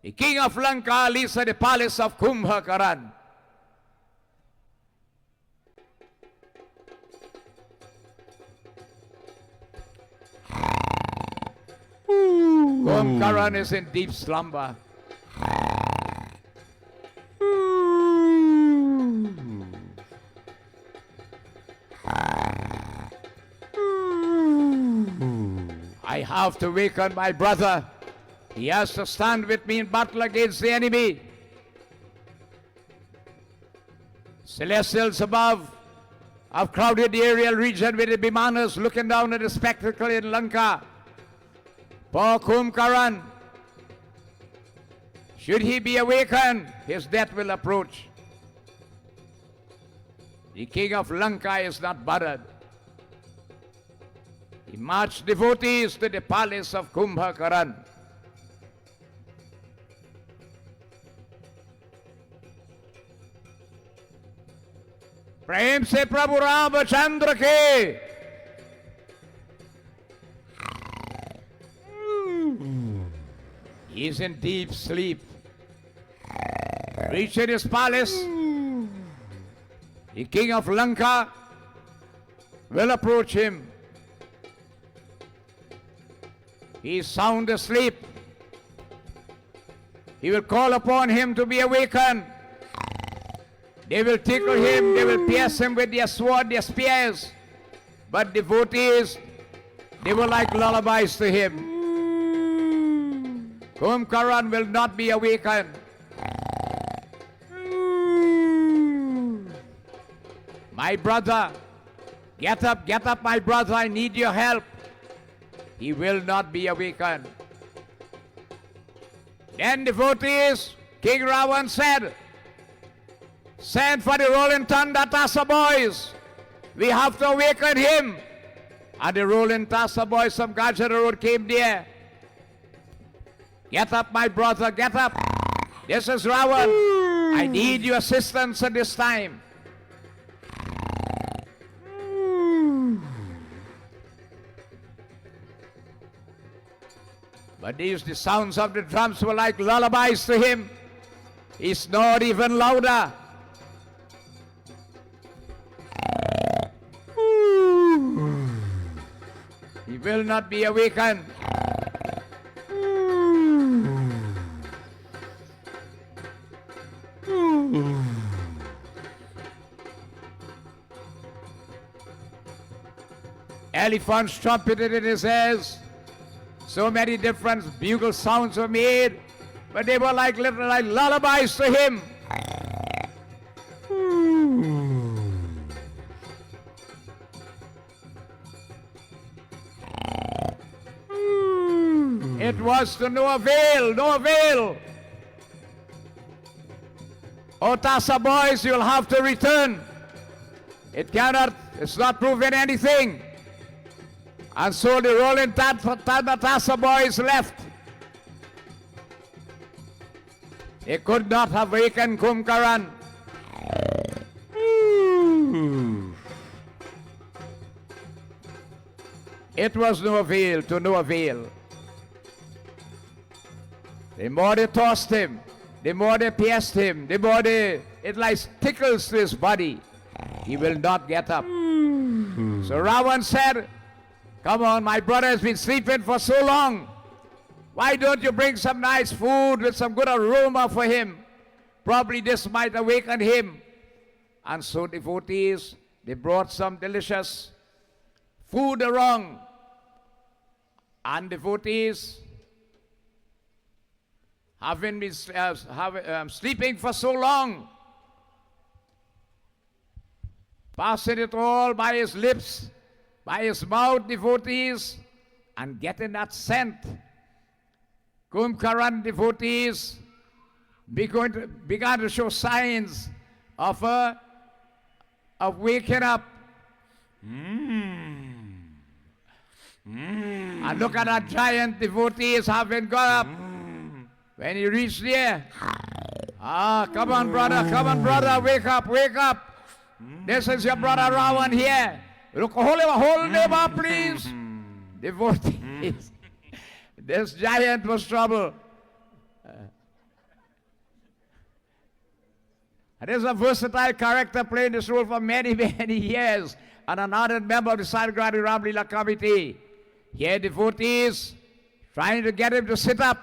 The king of Lanka lives at the palace of Kumbhakaran. Kumbhakaran is in deep slumber. I have to waken my brother. He has to stand with me in battle against the enemy. Celestials above have crowded the aerial region with the Bimanas looking down at the spectacle in Lanka. Poor Kumbhakaran, should he be awakened, his death will approach. The king of Lanka is not bothered. He marched devotees to the palace of Kumbhakaran. प्रेम से प्रभु रामचंद्र के He is in deep sleep. Reaching his palace, the king of Lanka will approach him. He is sound asleep. He will call upon him to be awakened. They will tickle him, they will pierce him with their sword, their spears. But devotees, they were like lullabies to him. Kumbhakaran will not be awakened. My brother, get up, my brother, I need your help. He will not be awakened. Then devotees, King Ravan said, send for the Rolling Thunder Tassa boys. We have to awaken him. And the Rolling Tassa boys from Gajra Road came there. Get up, my brother, get up. This is Ravan. I need your assistance at this time. But the sounds of the drums were like lullabies to him. He snored even louder. He will not be awakened. Elephants trumpeted in his ears. So many different bugle sounds were made, but they were like little lullabies to him. It was to no avail, no avail. Oh, Tassa boys, you'll have to return. It's not proving anything. And so the Rolling Thunder Tassa boys left. They could not have awakened Kumbhakaran. It was no avail, to no avail. The more they tossed him, the more they pierced him, the more it like tickles to his body. He will not get up. So Ravan said, come on, my brother has been sleeping for so long. Why don't you bring some nice food with some good aroma for him? Probably this might awaken him. And so devotees, they brought some delicious food along. And devotees, having been sleeping for so long, passing it all by his lips, by his mouth, devotees, and getting that scent. Kumbhakaran devotees began to show signs of waking up. And look at that giant devotees having got up. When he reached there, come on brother, wake up, wake up. This is your brother Ravan here. Look, hold him up, please. Devotees. This giant was trouble. And there's a versatile character playing this role for many, many years. And another member of the sangre, grande, ramleela committee. Here devotees trying to get him to sit up.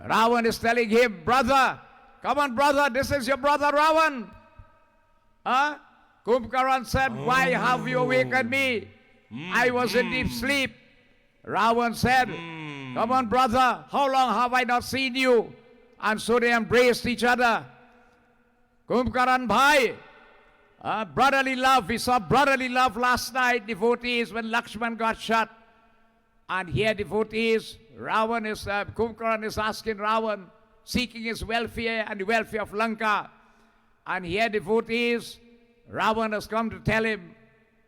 Ravan is telling him, brother, come on brother, this is your brother Ravan. Huh? Kumbhakaran said, why have you awakened me? I was in deep sleep. Ravan said, come on brother, how long have I not seen you? And so they embraced each other. Kumbhakaran bhai, brotherly love. We saw brotherly love last night, devotees, when Lakshman got shot. And here devotees, Kumbhakaran is asking Ravan, seeking his welfare and the welfare of Lanka. And here devotees, Ravan has come to tell him,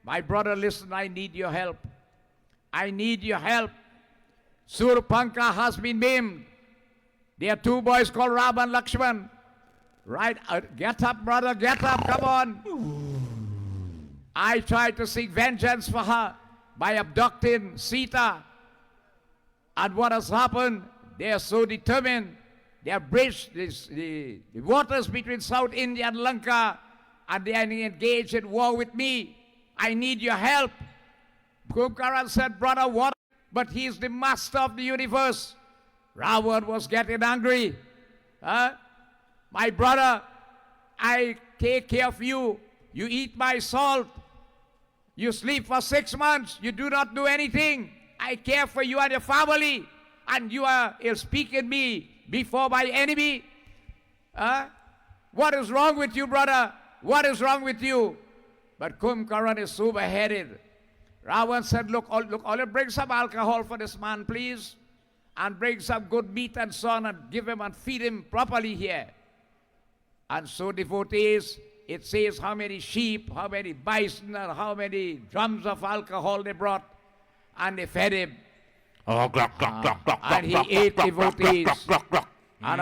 my brother, listen, I need your help. I need your help. Surpanka has been maimed. There are two boys called Ram and Lakshman. Right, get up, brother, get up, come on. I tried to seek vengeance for her by abducting Sita. And what has happened? They are so determined. They have bridged the waters between South India and Lanka, and they are engaged in war with me. I need your help. Kumbhakaran said, brother, what? But he is the master of the universe. Ravan was getting angry. My brother, I take care of you. You eat my salt. You sleep for 6 months. You do not do anything. I care for you and your family. And you are speaking me before my enemy. What is wrong with you, brother? What is wrong with you? But Kumbhakaran is sober-headed. Ravan said, look, only bring some alcohol for this man, please. And bring some good meat and so on, and give him and feed him properly here. And so devotees, it says how many sheep, how many bison, and how many drums of alcohol they brought. And they fed him. And he ate, devotees. And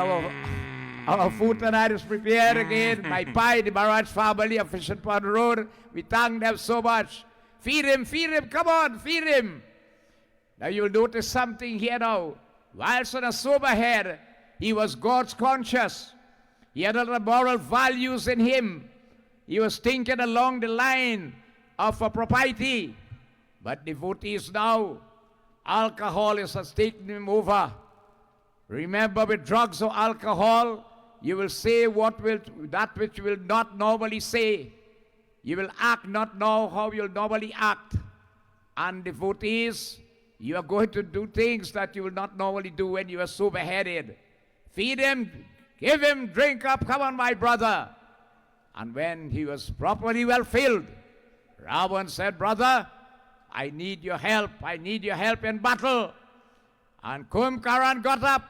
our food tonight is prepared again. My pie, the Maharaj family of Fisher Pond Road. We thank them so much. Feed him, come on, feed him. Now you'll notice something here now. Whilst on a sober head, he was God's conscious. He had other moral values in him. He was thinking along the line of a propriety. But devotees now, alcohol has taken him over. Remember, with drugs or alcohol, you will say that which you will not normally say. You will act not know how you'll normally act. And devotees, you are going to do things that you will not normally do when you are sober-headed. Feed him, give him, drink up, come on, my brother. And when he was properly well filled, Ravan said, brother, I need your help. I need your help in battle. And Kumbhakaran got up.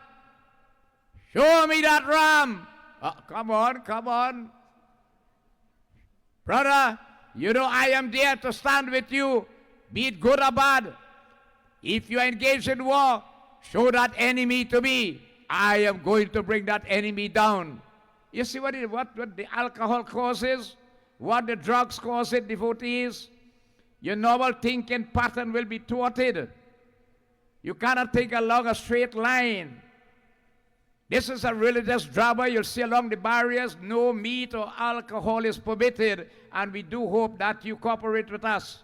Show me that ram. Come on. Brother, you know I am there to stand with you, be it good or bad. If you are engaged in war, show that enemy to me. I am going to bring that enemy down. You see what the alcohol causes? What the drugs cause it, devotees? Your normal thinking pattern will be thwarted. You cannot think along a straight line. This is a religious drama. You'll see along the barriers, no meat or alcohol is permitted, and we do hope that you cooperate with us.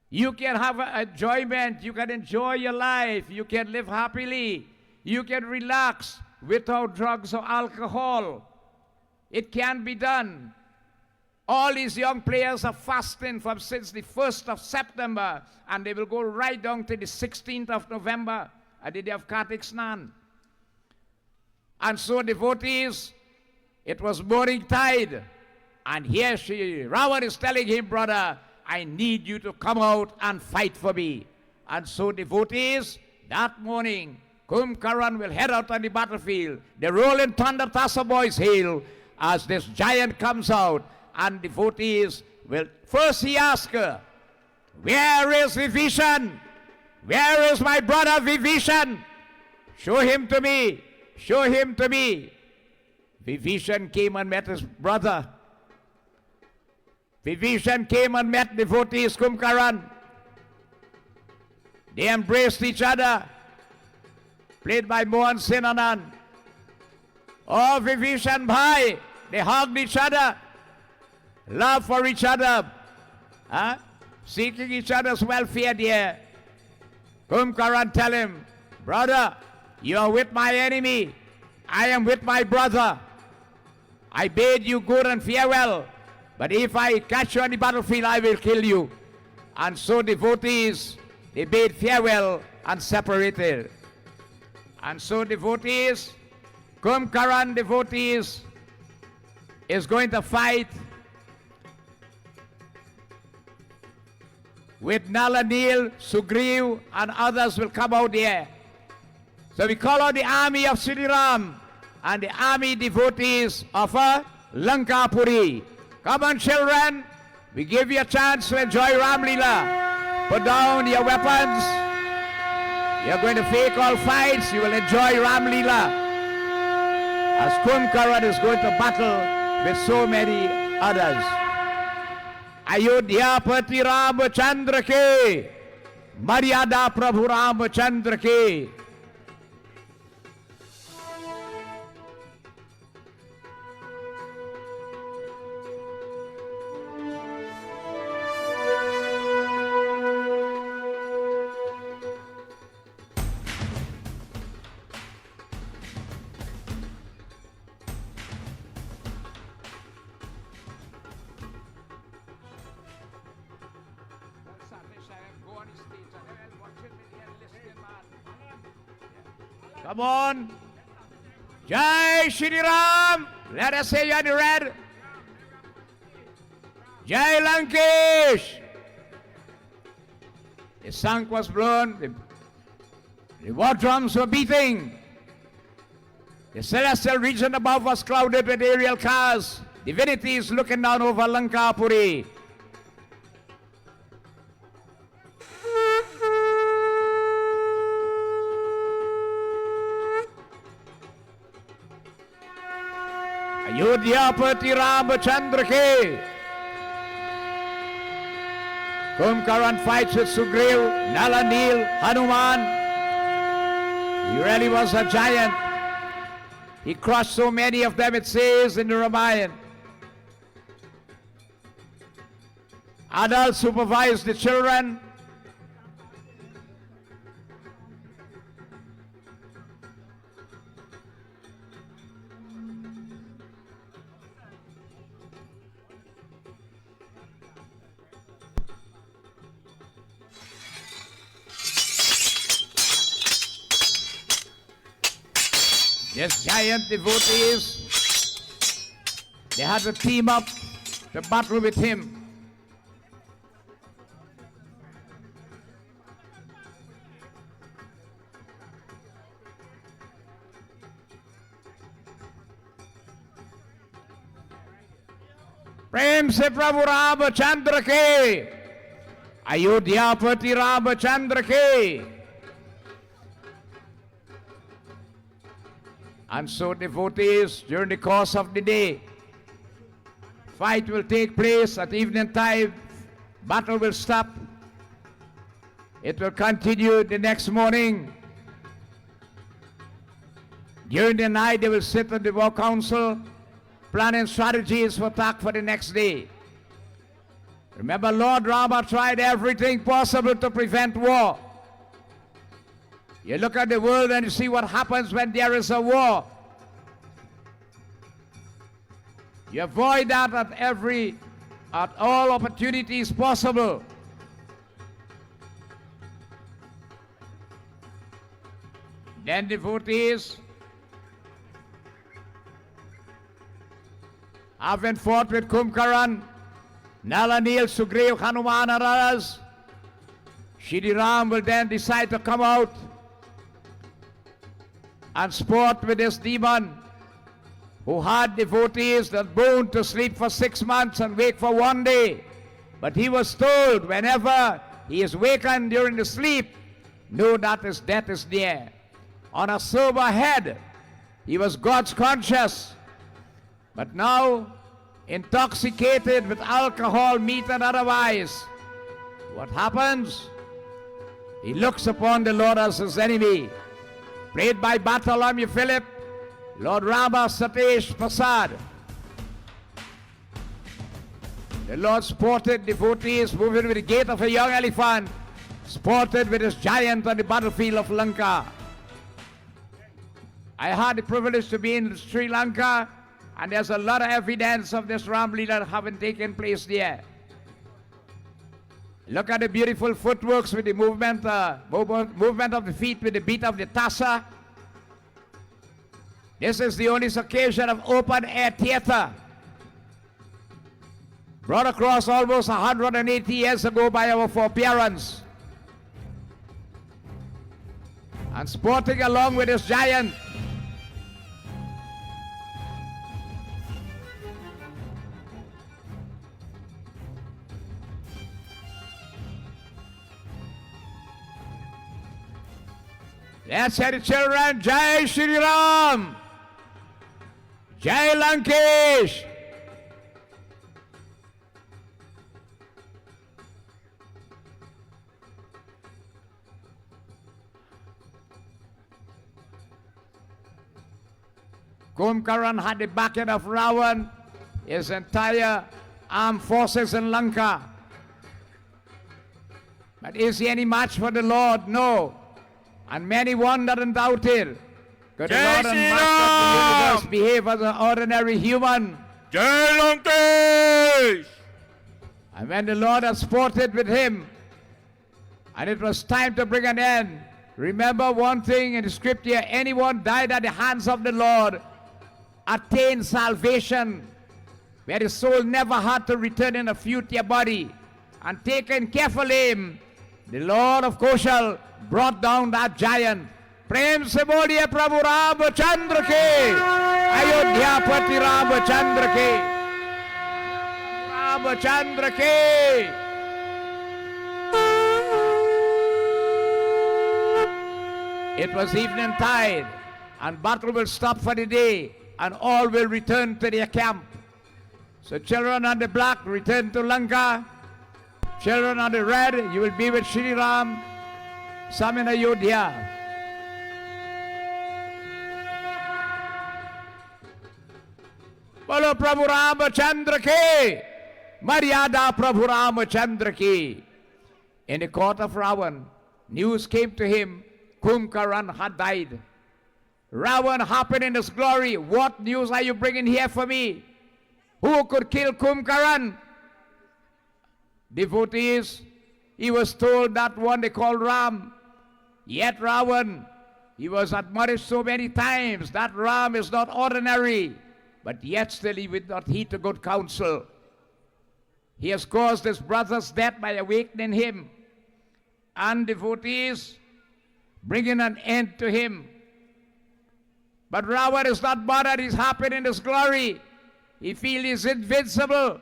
You can have enjoyment. You can enjoy your life. You can live happily. You can relax without drugs or alcohol. It can be done. All these young players are fasting since the 1st of September, and they will go right down to the 16th of November, at the day of Kartik Snan. And so, devotees, it was morning tide, and here Ravan is telling him, brother, I need you to come out and fight for me. And so, devotees, that morning, Kumbhakaran will head out on the battlefield. The rolling thunder Tassa boys hail as this giant comes out. And devotees will, first he asks her, where is Vibhishan? Where is my brother Vibhishan? Show him to me. Show him to me. Vibhishan came and met his brother. Vibhishan came and met devotees Kumbhakaran. They embraced each other, played by Mohan Sinanand. Oh, Vibhishan bhai, They hugged each other. Love for each other. Huh? Seeking each other's welfare there. Kumkaran tell him, brother, you are with my enemy. I am with my brother. I bade you good and farewell. But if I catch you on the battlefield, I will kill you. And so devotees, they bade farewell and separated. And so devotees, Kumkaran devotees, is going to fight with Nalanil, Sugriv, and others will come out there. So we call out the army of Sriram and the army devotees of Lankapuri. Come on, children. We give you a chance to enjoy Ramleela. Put down your weapons. You're going to fake all fights. You will enjoy Ramleela. As Kumkaran is going to battle with so many others. Ayodhyapati Ramachandra ke, Maryada Prabhu Ramachandra ke. Come on. Jai Shri Ram. Let us say you on the red. Jai Lankesh. The sank was blown. The war drums were beating. The celestial region above was clouded with aerial cars. Divinities looking down over Lankapuri. Ayodhyapati Ramachandra ke. Kumkaran fights with Sugriv, Nalanil, Hanuman. He really was a giant. He crushed so many of them, it says in the Ramayana. Adults supervised the children. This giant devotees, they had to team up to battle with him. प्रेम से प्रभु रामचंद्र के, अयोध्यापति रामचंद्र के. And so devotees, during the course of the day, fight will take place at evening time, battle will stop. It will continue the next morning. During the night they will sit at the war council, planning strategies for attack for the next day. Remember, Lord Rama tried everything possible to prevent war. You look at the world and you see what happens when there is a war. You avoid that at all opportunities possible. Then devotees, having fought with Kumkaran, Nalanil, Sugriv, Hanuman and others, Shri Ram will then decide to come out and sport with this demon who had devotees that bound to sleep for 6 months and wake for 1 day. But he was told, whenever he is wakened during the sleep, know that his death is near. On a sober head, he was God's conscious. But now, intoxicated with alcohol, meat and otherwise, what happens? He looks upon the Lord as his enemy. Played by Bartholomew Philip, Lord Rama Satish Prasad. The Lord sported devotees moving with the gait of a young elephant, sported with his giant on the battlefield of Lanka. I had the privilege to be in Sri Lanka, and there's a lot of evidence of this ramleela having taken place there. Look at the beautiful footworks with the movement of the feet with the beat of the tassa. This is the only occasion of open air theater brought across almost 180 years ago by our foreparents. And sporting along with this giant. Let's hear the children. Jai Shri Ram. Jai Lankesh. Kumkaran had the backing of Ravan, his entire armed forces in Lanka. But is he any match for the Lord? No. And many wondered and doubted. Could the Lord and Master of the universe behave as an ordinary human? Jai Lankesh! And when the Lord had sported with him, and it was time to bring an end, remember one thing in the scripture: anyone died at the hands of the Lord attained salvation, where the soul never had to return in a future body. And taken carefully aim, the Lord of Koshal brought down that giant. Prem se boliye Prabhu Ramchandra ke, Ayodhya Pati Ramchandra ke, Ramchandra ke. It was evening tide, and battle will stop for the day, and all will return to their camp. So children on the black return to Lanka. Children on the red, you will be with Shri Ram. Some in Ayodhya. Bolo Prabhu Ramchandra ki, Maryada Prabhu Ramchandra ki. In the court of Ravan, news came to him, Kumkaran had died. Ravan happened in his glory. What news are you bringing here for me? Who could kill Kumkaran? Devotees, he was told that one they called Ram. Yet Ravan, he was admonished so many times that Ram is not ordinary. But yet still he would not heed to good counsel. He has caused his brother's death by awakening him. And devotees, bringing an end to him. But Ravan is not bothered. He's happy in his glory. He feels he's invincible.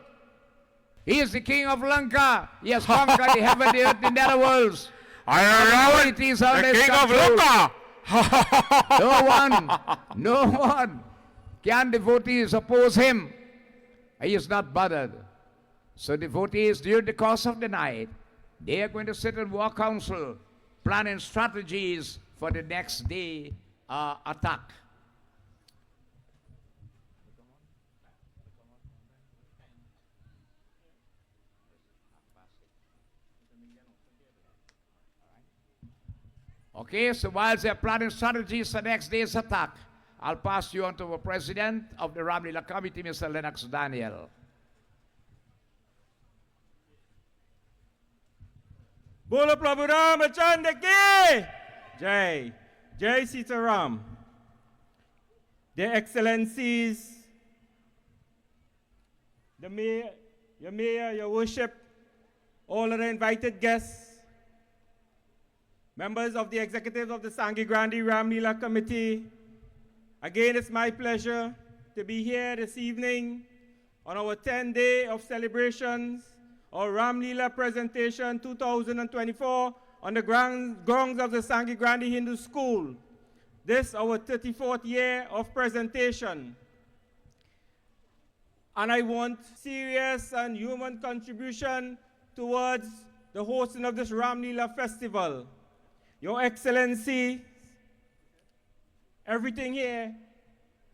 He is the king of Lanka. He has conquered the heaven, the earth, the netherworlds. I am Ravan, the king of Lanka. No one can devotees oppose him. He is not bothered. So devotees, during the course of the night, they are going to sit in war council, planning strategies for the next day attack. Okay, so while they're planning strategies for next day's attack, I'll pass you on to the president of the Ramleela Committee, Mr. Lennox Daniel. Bolo Prabhu Ramchandra ki! Jai. Jai Sitaram. Their Excellencies, the Mayor, your Worship, all of the invited guests, members of the executive of the Sangre Grande Ramleela Committee. Again, it's my pleasure to be here this evening on our 10th day of celebrations, our Ramleela presentation 2024 on the grounds of the Sangre Grande Hindu School. This our 34th year of presentation. And I want serious and human contribution towards the hosting of this Ramleela festival. Your Excellency, everything here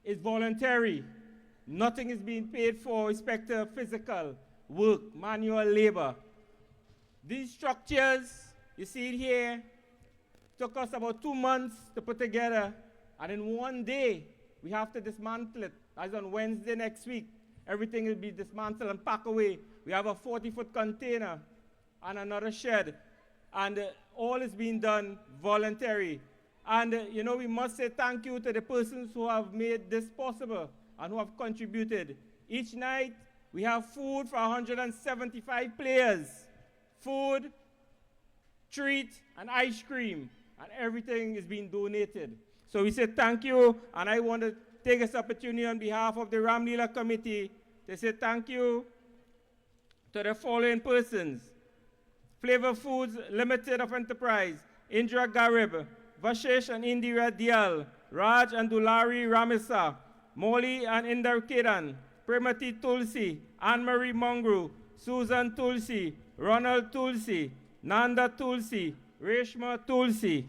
is voluntary. Nothing is being paid for with respect to physical work, manual labor. These structures, you see it here, took us about 2 months to put together, and in one day, we have to dismantle it. As on Wednesday next week, everything will be dismantled and packed away. We have a 40-foot container and another shed, and all is being done voluntary. And you know, we must say thank you to the persons who have made this possible and who have contributed. Each night, we have food for 175 players. Food, treat, and ice cream, and everything is being donated. So we say thank you, and I want to take this opportunity on behalf of the Ramleela Committee to say thank you to the following persons: Flavor Foods Limited of Enterprise, Indra Garib, Vashesh and Indira Dial, Raj and Dulari Ramisa, Molly and Indar Kedan, Primati Tulsi, Anne-Marie Mongru, Susan Tulsi, Ronald Tulsi, Nanda Tulsi, Reshma Tulsi,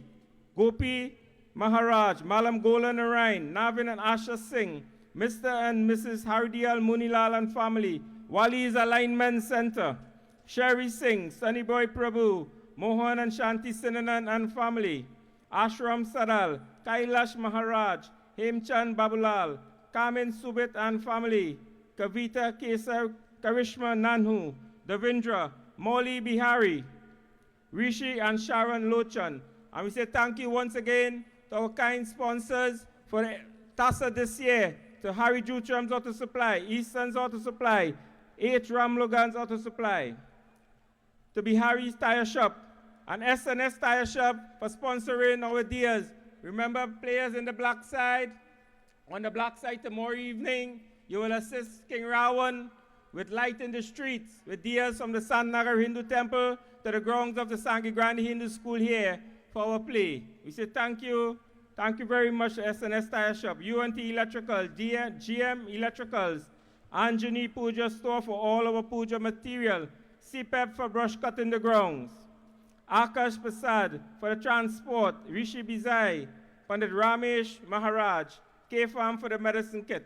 Gopi Maharaj, Malam Gola Narain, Navin and Asha Singh, Mr. and Mrs. Hardial Munilal and family, Wali's Alignment Center, Sherry Singh, Sunny Boy Prabhu, Mohan and Shanti Sinanan and family, Ashram Sadal, Kailash Maharaj, Hemchand Babulal, Kamin Subit and family, Kavita Kesar Karishma Nanhu, Davindra, Molly Bihari, Rishi and Sharon Lochan. And we say thank you once again to our kind sponsors for the TASA this year, to Harry Jutram's Auto Supply, Easton's Auto Supply, H. Ram Logan's Auto Supply, to Bihari's Tire Shop, and S&S Tire Shop for sponsoring our deals. Remember, players in the black side? On the black side tomorrow evening, you will assist King Ravan with light in the streets, with deals from the Sandnagar Hindu Temple to the grounds of the Sangre Grande Hindu School here for our play. We say thank you. Thank you very much to S&S Tire Shop, UNT Electrical, GM Electricals, Anjani Puja Store for all our puja material, CPEP for brush cutting the grounds, Akash Prasad for the transport, Rishi Bizai, Pandit Ramesh Maharaj, K-Farm for the medicine kit.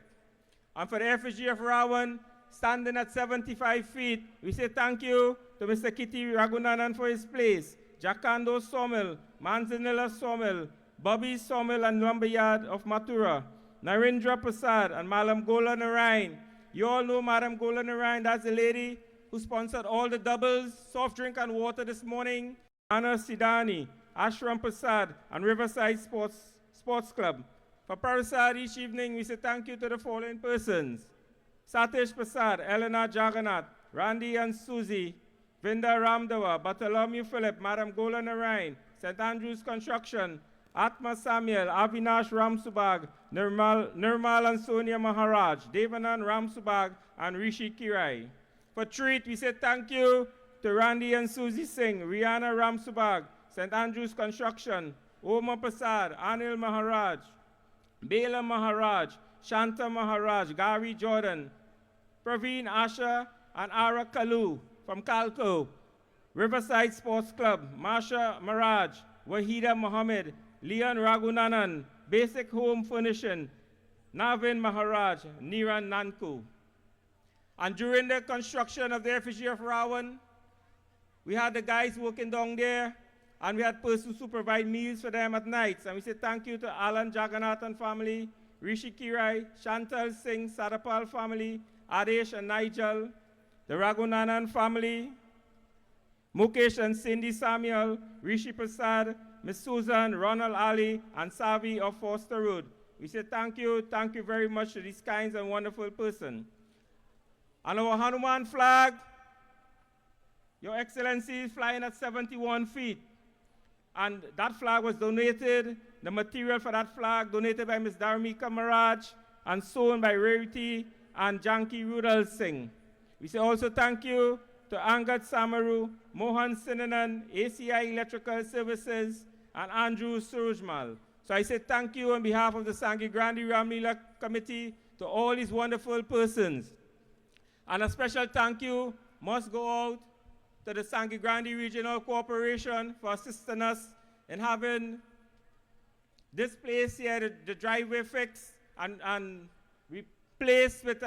And for the effigy of Ravan, standing at 75 feet, we say thank you to Mr. Kitty Ragunanan for his place, Jakando Sawmill, Manzanilla Sawmill, Bobby Sawmill and Lumberyard of Mathura, Narendra Prasad and Madam Gola Narain. You all know Madam Gola Narain, that's the lady who sponsored all the doubles, soft drink and water this morning. Anna Sidani, Ashram Prasad, and Riverside Sports Club. For Prasad each evening, we say thank you to the following persons: Satish Prasad, Eleanor Jagannath, Randy and Susie, Vinda Ramdawa, Bartholomew Philip, Madam Gola Narain, St. Andrew's Construction, Atma Samuel, Avinash Ramsubag, Nirmal and Sonia Maharaj, Devanan Ramsubag, and Rishi Kirai. For treat, we say thank you to Randy and Susie Singh, Rihanna Ramsubag, St. Andrew's Construction, Oma Prasad, Anil Maharaj, Bela Maharaj, Shanta Maharaj, Gary Jordan, Praveen Asha, and Ara Kalu from Calco, Riverside Sports Club, Marsha Maraj, Wahida Mohammed, Leon Ragunanan, Basic Home Furnishing, Navin Maharaj, Niran Nanku. And during the construction of the effigy of Ravan, we had the guys working down there, and we had persons who provide meals for them at nights. And we say thank you to Alan Jagannath and family, Rishi Kirai, Chantal Singh, Sadapal family, Adesh and Nigel, the Ragunanan family, Mukesh and Cindy Samuel, Rishi Prasad, Miss Susan, Ronald Ali, and Savi of Foster Road. We say thank you very much to these kinds and wonderful persons. And our Hanuman flag, Your Excellency, is flying at 71 feet. And that flag was donated, the material for that flag donated by Ms. Dharmika Maharaj and sewn by Rarity and Janki Rudal Singh. We say also thank you to Angad Samaru, Mohan Sinanan, ACI Electrical Services, and Andrew Surujmal. So I say thank you on behalf of the Sangre Grande Ramleela Committee to all these wonderful persons. And a special thank you must go out to the Sangre Grande Regional Corporation for assisting us in having this place here, the driveway fixed and replaced with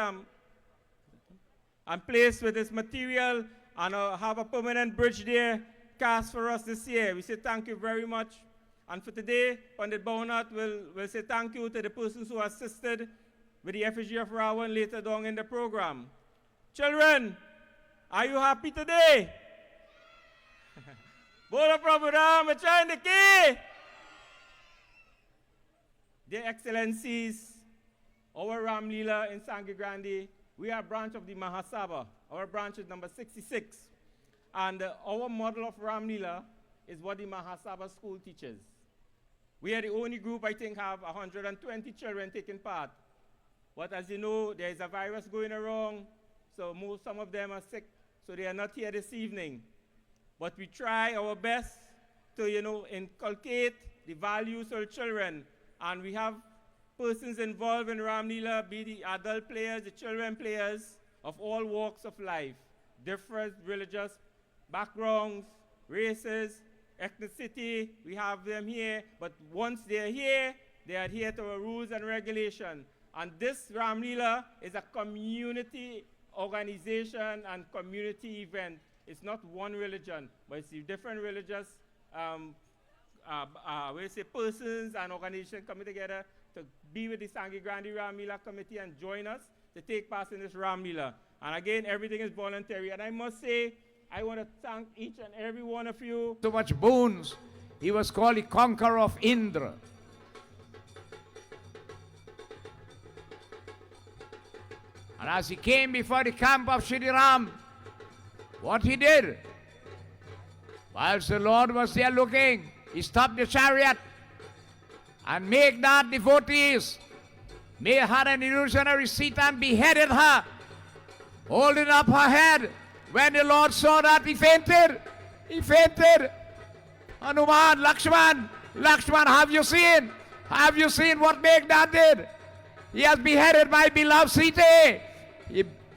and placed with this material and have a permanent bridge there cast for us this year. We say thank you very much. And for today, Pandit Bhaunat will say thank you to the persons who assisted with the effigy of Ravan later down in the program. Children, are you happy today? Bola Prabhu Ram, Achan the key. Dear Excellencies, our Ramleela in Sangre Grande, we are a branch of the Mahasabha. Our branch is number 66. And our model of Ramleela is what the Mahasabha school teaches. We are the only group, I think, have 120 children taking part. But as you know, there is a virus going around, so some of them are sick, so they are not here this evening. But we try our best to, inculcate the values for children. And we have persons involved in Ramleela, be the adult players, the children players, of all walks of life, different religious backgrounds, races, ethnicity. We have them here, but once they're here, they adhere to our rules and regulations. And this Ramleela is a community organization and community event. It's not one religion, but it's the different religious persons and organizations coming together to be with the Sangre Grande Ramleela committee and join us to take part in this Ramleela. And again, everything is voluntary. And I must say, I want to thank each and every one of you. So much boons. He was called the conqueror of Indra. And as he came before the camp of Shri Ram, what he did, whilst the Lord was there looking, he stopped the chariot and made that devotees, made her an illusionary seat and beheaded her, holding up her head. When the Lord saw that, he fainted. He fainted. Hanuman, Lakshman, have you seen? Have you seen what Meghnad did? He has beheaded my beloved Sita.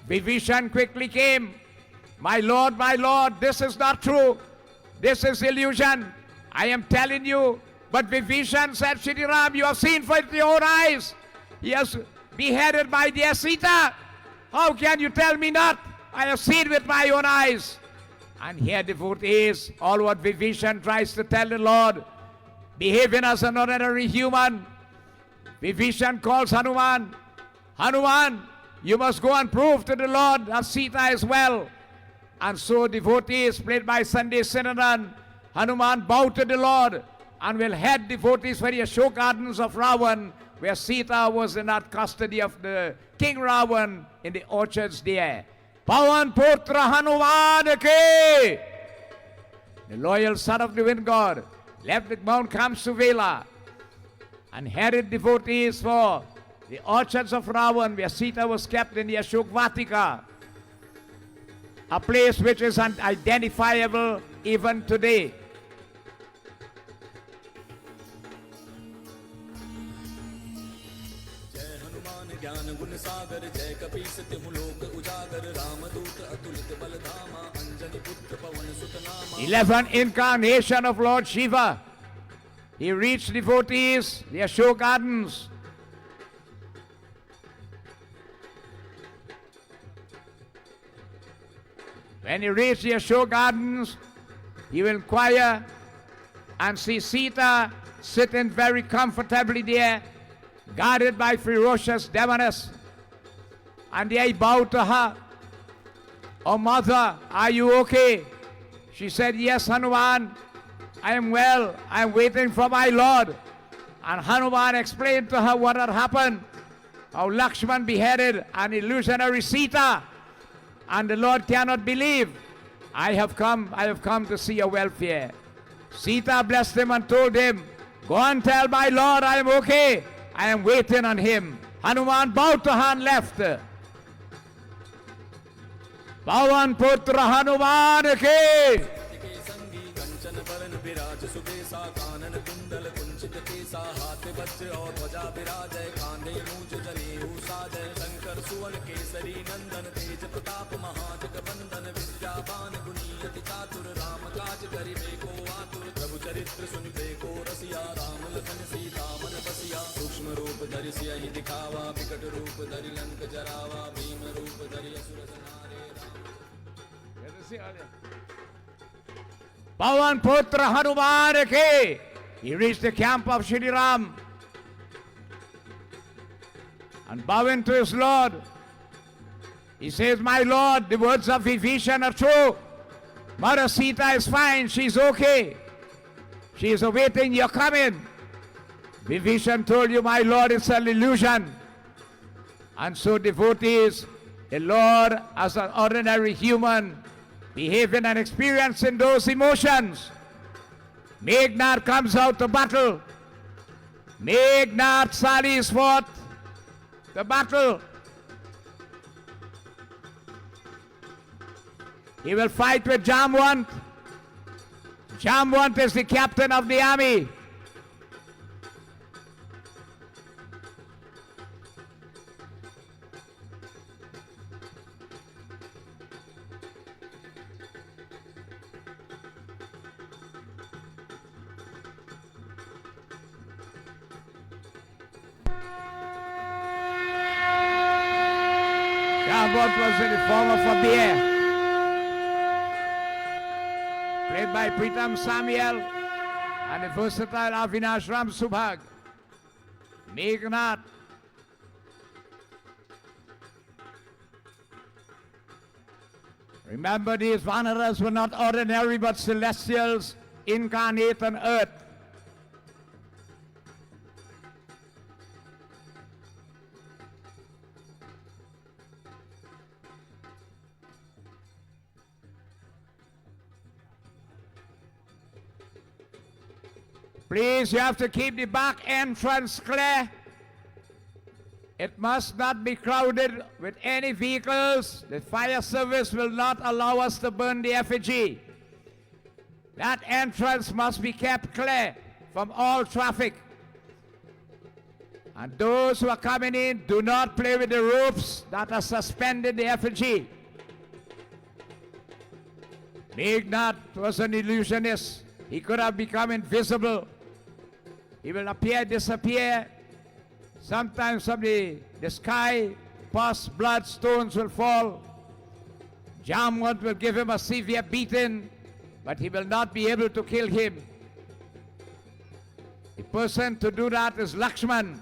Vibhishan quickly came. My Lord, this is not true. This is illusion. I am telling you. But Vibhishan said, Shri Ram, you have seen for your own eyes. He has beheaded my dear Sita. How can you tell me not? I have seen with my own eyes. And here devotees, all what Vibhishan tries to tell the Lord, behaving as an ordinary human. Vibhishan calls Hanuman. Hanuman, you must go and prove to the Lord that Sita is well. And so devotees, played by Sunday Sinadan, Hanuman bowed to the Lord and will head devotees for the Ashok Gardens of Ravan, where Sita was in that custody of the King Ravan in the orchards there. Pawan Putra Hanuman ke! The loyal son of the wind god left the Mount Kamsuvela and headed devotees for the orchards of Ravan, where Sita was kept in the Ashok Vatika, a place which is unidentifiable even today. ज्ञान गुण सागर जय कपीस तिहु लोक उजागर रामदूत अतुलित बल धामा अंजनी पुत्र पवन सुत नामा. 11 incarnation of Lord Shiva. He reached devotees, the Ashok Gardens. When he reached the Ashok Gardens, he will inquire and see Sita sitting very comfortably there, guarded by ferocious demons. And they bowed to her. Oh mother, are you okay? She said, yes, Hanuman, I am well. I am waiting for my Lord. And Hanuman explained to her what had happened, how Lakshman beheaded an illusionary Sita. And the Lord cannot believe. I have come to see your welfare. Sita blessed him and told him, go and tell my Lord I am okay. I am waiting on him. Hanuman bowed to her and left. Pawan Putra Hanuman ke! कंचन बरन विराज सुबेसा कानन कुंडल कुंचित केसा हाथ वज्र और ध्वजा विराजय कांधे मूंज जनेऊ साजय शंकर सुवन केसरी नंदन तेज प्रताप महाजगवंदन विद्यावान गुणी अति चातुर राम काज करिबे को आतुर प्रभु चरित्र सुनिबे को रसिया राम लखन सीता मन बसिया सूक्ष्म रूप धरि सियहि दिखावा विकट रूप धरि लंक जरावा भीम रूप धरि असुर संहारे Pawan Putra Hanuman ke. He reached the camp of Shri Ram and bowing to his Lord, he says, "My Lord, the words of Vibhishan are true. Mother Sita is fine, she's okay. She is awaiting your coming." Vibhishan told you, "My Lord, it's an illusion." And so devotees, the Lord as an ordinary human, behaving and experiencing those emotions. Meghnad comes out to battle. Meghnad sallies forth to battle. He will fight with Jamwant. Jamwant is the captain of the army. Jamwant was in the form of a bear, played by Pritam Samuel and the versatile Avinash Ram Subhag. Meghnad. Remember, these Vanaras were not ordinary but celestials incarnate on earth. Please, you have to keep the back entrance clear. It must not be crowded with any vehicles. The fire service will not allow us to burn the effigy. That entrance must be kept clear from all traffic. And those who are coming in, do not play with the ropes that are suspended the effigy. Meghnad was an illusionist. He could have become invisible. He will appear, disappear. Sometimes from the sky, pus, blood, stones will fall. Jamwant will give him a severe beating, but he will not be able to kill him. The person to do that is Lakshman.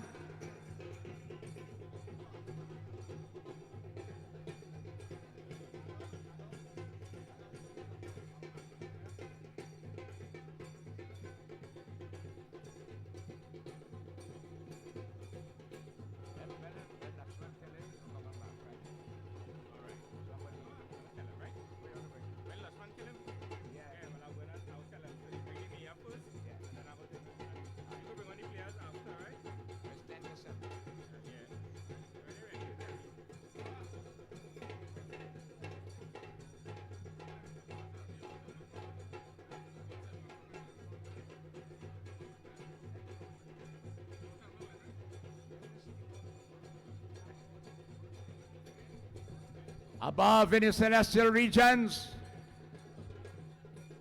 Above in the celestial regions,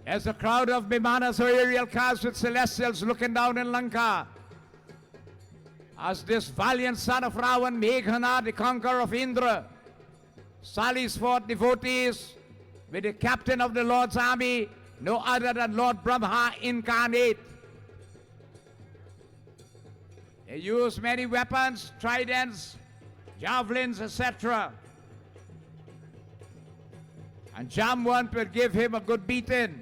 there's a crowd of Vimanas or aerial cars with celestials looking down in Lanka. As this valiant son of Ravan, Meghnad, the conqueror of Indra, sallies forth devotees with the captain of the Lord's army, no other than Lord Brahma incarnate. They use many weapons, tridents, javelins, etc. And Jamwant will give him a good beating.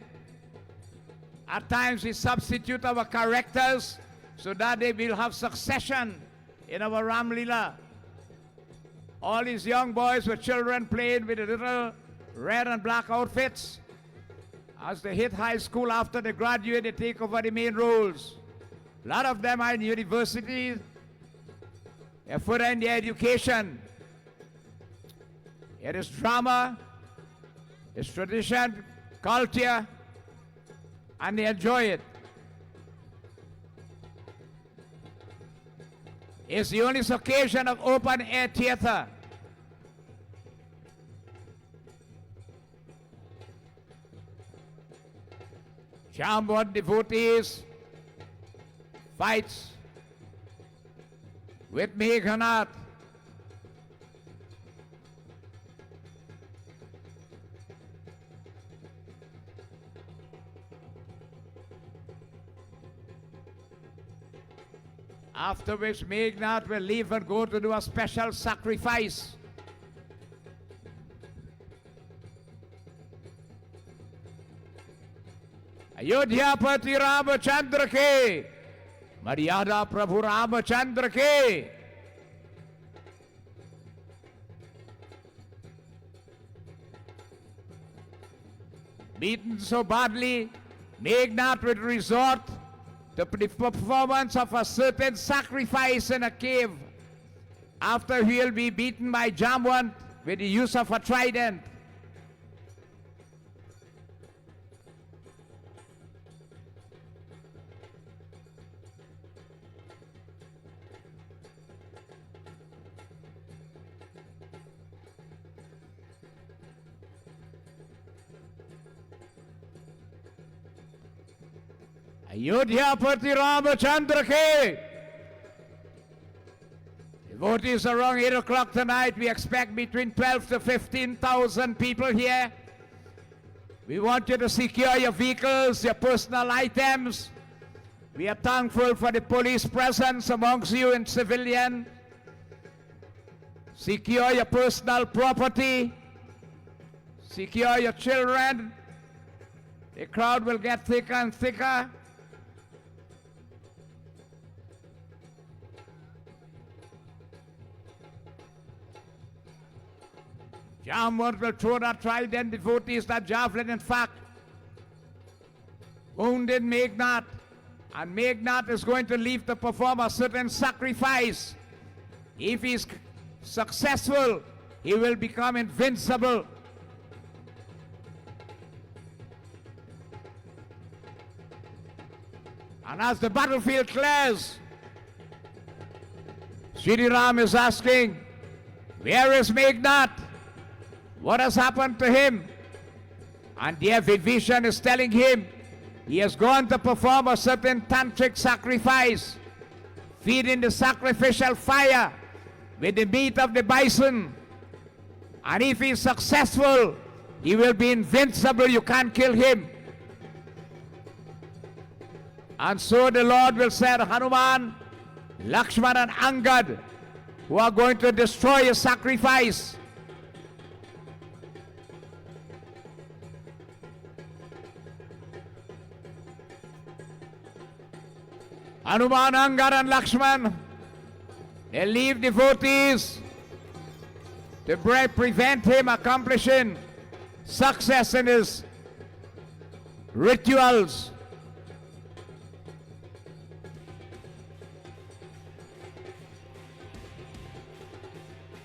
At times we substitute our characters so that they will have succession in our ramleela. All these young boys were children playing with the little red and black outfits. As they hit high school after they graduate, they take over the main roles. A lot of them are in universities. They're furthering their education. It is drama, it's tradition, culture, and they enjoy it. is the only occasion of open air theater. Jambon devotees fights with Meghnad. After which Meghnad will leave and go to do a special sacrifice. अयोध्यापति Ramchandra के, मर्यादा प्रभु रामचंद्र के। Beaten so badly, Meghnad would resort to the performance of a certain sacrifice in a cave after he will be beaten by Jamwant with the use of a trident. Ayodhyapati Ramachandra ke. Devotees around 8 o'clock tonight. We expect between 12 to 15,000 people here. We want you to secure your vehicles, your personal items. We are thankful for the police presence amongst you in civilian. Secure your personal property. Secure your children. The crowd will get thicker and thicker. Jamwant will throw that trident, devotees, that javelin, in fact, wounded Meghnad. And Meghnad is going to leave to perform a certain sacrifice. If he is successful, he will become invincible. And as the battlefield clears, Sri Ram is asking, where is Meghnad? What has happened to him? And dear Vibhishan is telling him he has gone to perform a certain tantric sacrifice, feeding the sacrificial fire with the meat of the bison. And if he is successful, he will be invincible. You can't kill him. And so the Lord will send Hanuman, Lakshman and Angad, who are going to destroy your sacrifice. Hanuman, Angad and Lakshman, they leave devotees to prevent him accomplishing success in his rituals.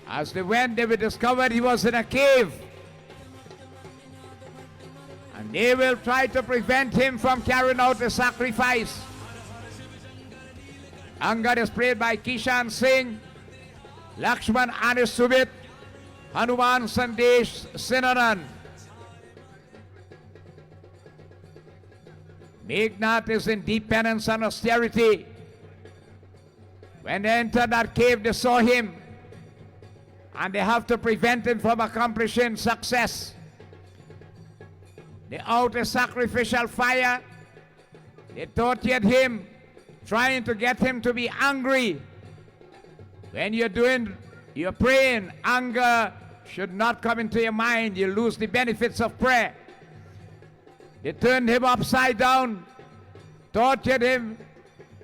As they went, they were discovered he was in a cave. And they will try to prevent him from carrying out the sacrifice. Angad is played by Kishan Singh, Lakshman Anis Subit, Hanuman Sandesh Sinaran. Meghnad is in deep penance and austerity. When they entered that cave, they saw him, and they have to prevent him from accomplishing success. They out a sacrificial fire. They tortured him, trying to get him to be angry. When you're praying, anger should not come into your mind. You lose the benefits of prayer. They turned him upside down, tortured him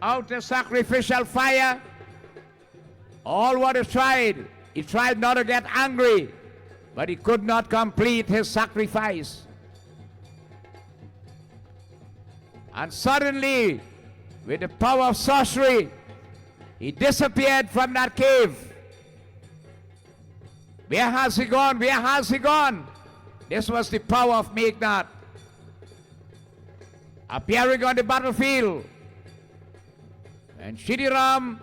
out a sacrificial fire. All what he tried not to get angry, but he could not complete his sacrifice. And suddenly, with the power of sorcery, he disappeared from that cave. Where has he gone? Where has he gone? This was the power of Meghnad appearing on the battlefield. And Shri Ram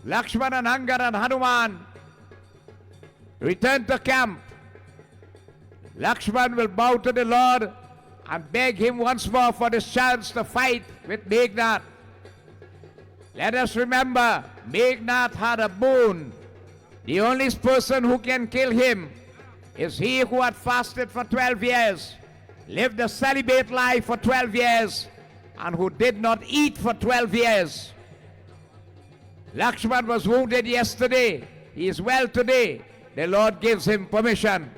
Lakshmana, Anga and Hanuman return to camp. Lakshman will bow to the Lord and beg him once more for this chance to fight with Meghnad. Let us remember, Meghnad had a boon. The only person who can kill him is he who had fasted for 12 years, lived a celibate life for 12 years, and who did not eat for 12 years. Lakshman was wounded yesterday. He is well today. The Lord gives him permission.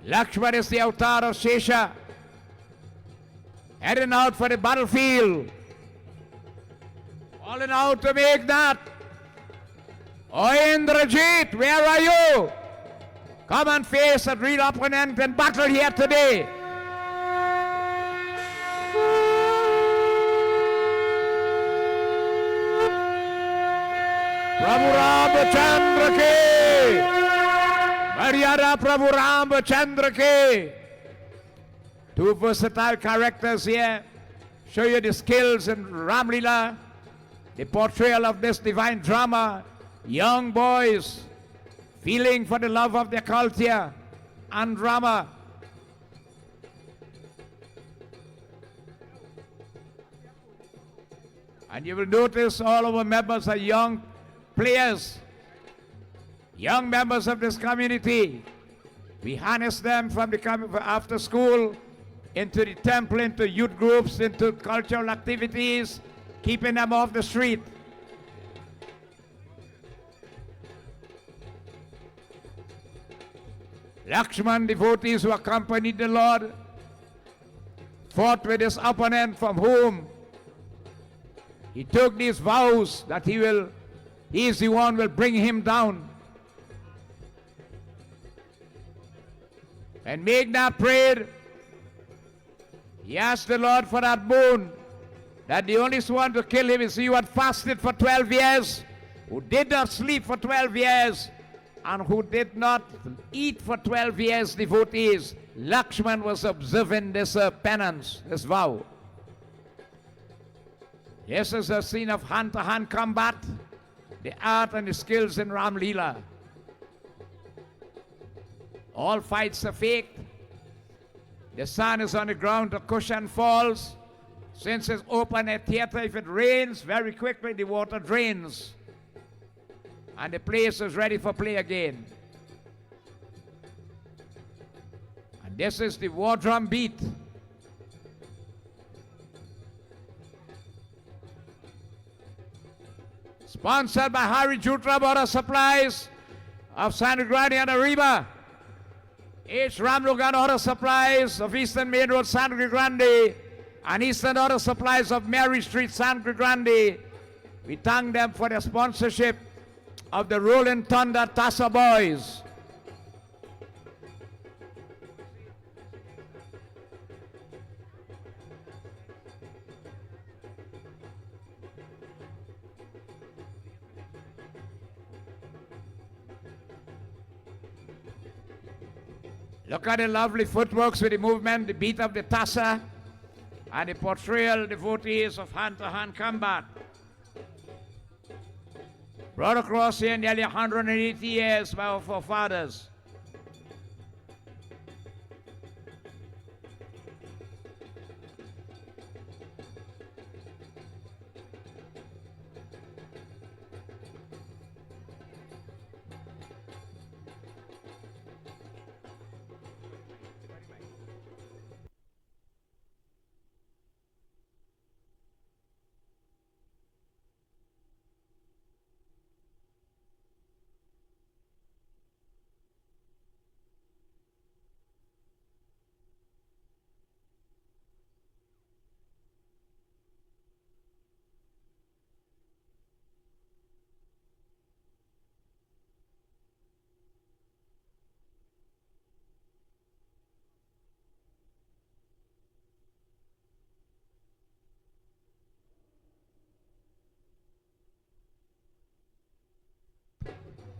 Lakshman is the avatar of Shesha, heading out for the battlefield, calling out to Meghnad. O Indrajit, where are you? Come and face a real opponent and battle here today. Prabhu Ramchandra ke, Maryada Prabhu Ramchandra ke. Two versatile characters here show you the skills in Ramleela, the portrayal of this divine drama. Young boys feeling for the love of their culture and drama. And you will notice all our members are young players, young members of this community. We harness them from the after school into the temple, into youth groups, into cultural activities, keeping them off the street. Lakshman devotees who accompanied the Lord fought with his opponent, from whom he took these vows that he is the one who will bring him down. And Meghnad prayed. He asked the Lord for that boon, that the only one to kill him is he who had fasted for 12 years, who did not sleep for 12 years, and who did not eat for 12 years, devotees. Lakshman was observing this penance, this vow. This is a scene of hand-to-hand combat, the art and the skills in Ramleela. All fights are faked. The sun is on the ground, the cushion falls. Since it's open air theater, if it rains, very quickly the water drains. And the place is ready for play again. And this is the war drum beat. Sponsored by Hari Jutra Water Supplies of Sangre Grande and Arriba. H. Ramlogan Auto Supplies of Eastern Main Road, Sangre Grande, and Eastern Auto Supplies of Mary Street, Sangre Grande. We thank them for their sponsorship of the Rolling Thunder Tassa Boys. Look at the lovely footworks with the movement, the beat of the tassa, and the portrayal devotees of hand-to-hand combat. Brought across here nearly 180 years by our forefathers.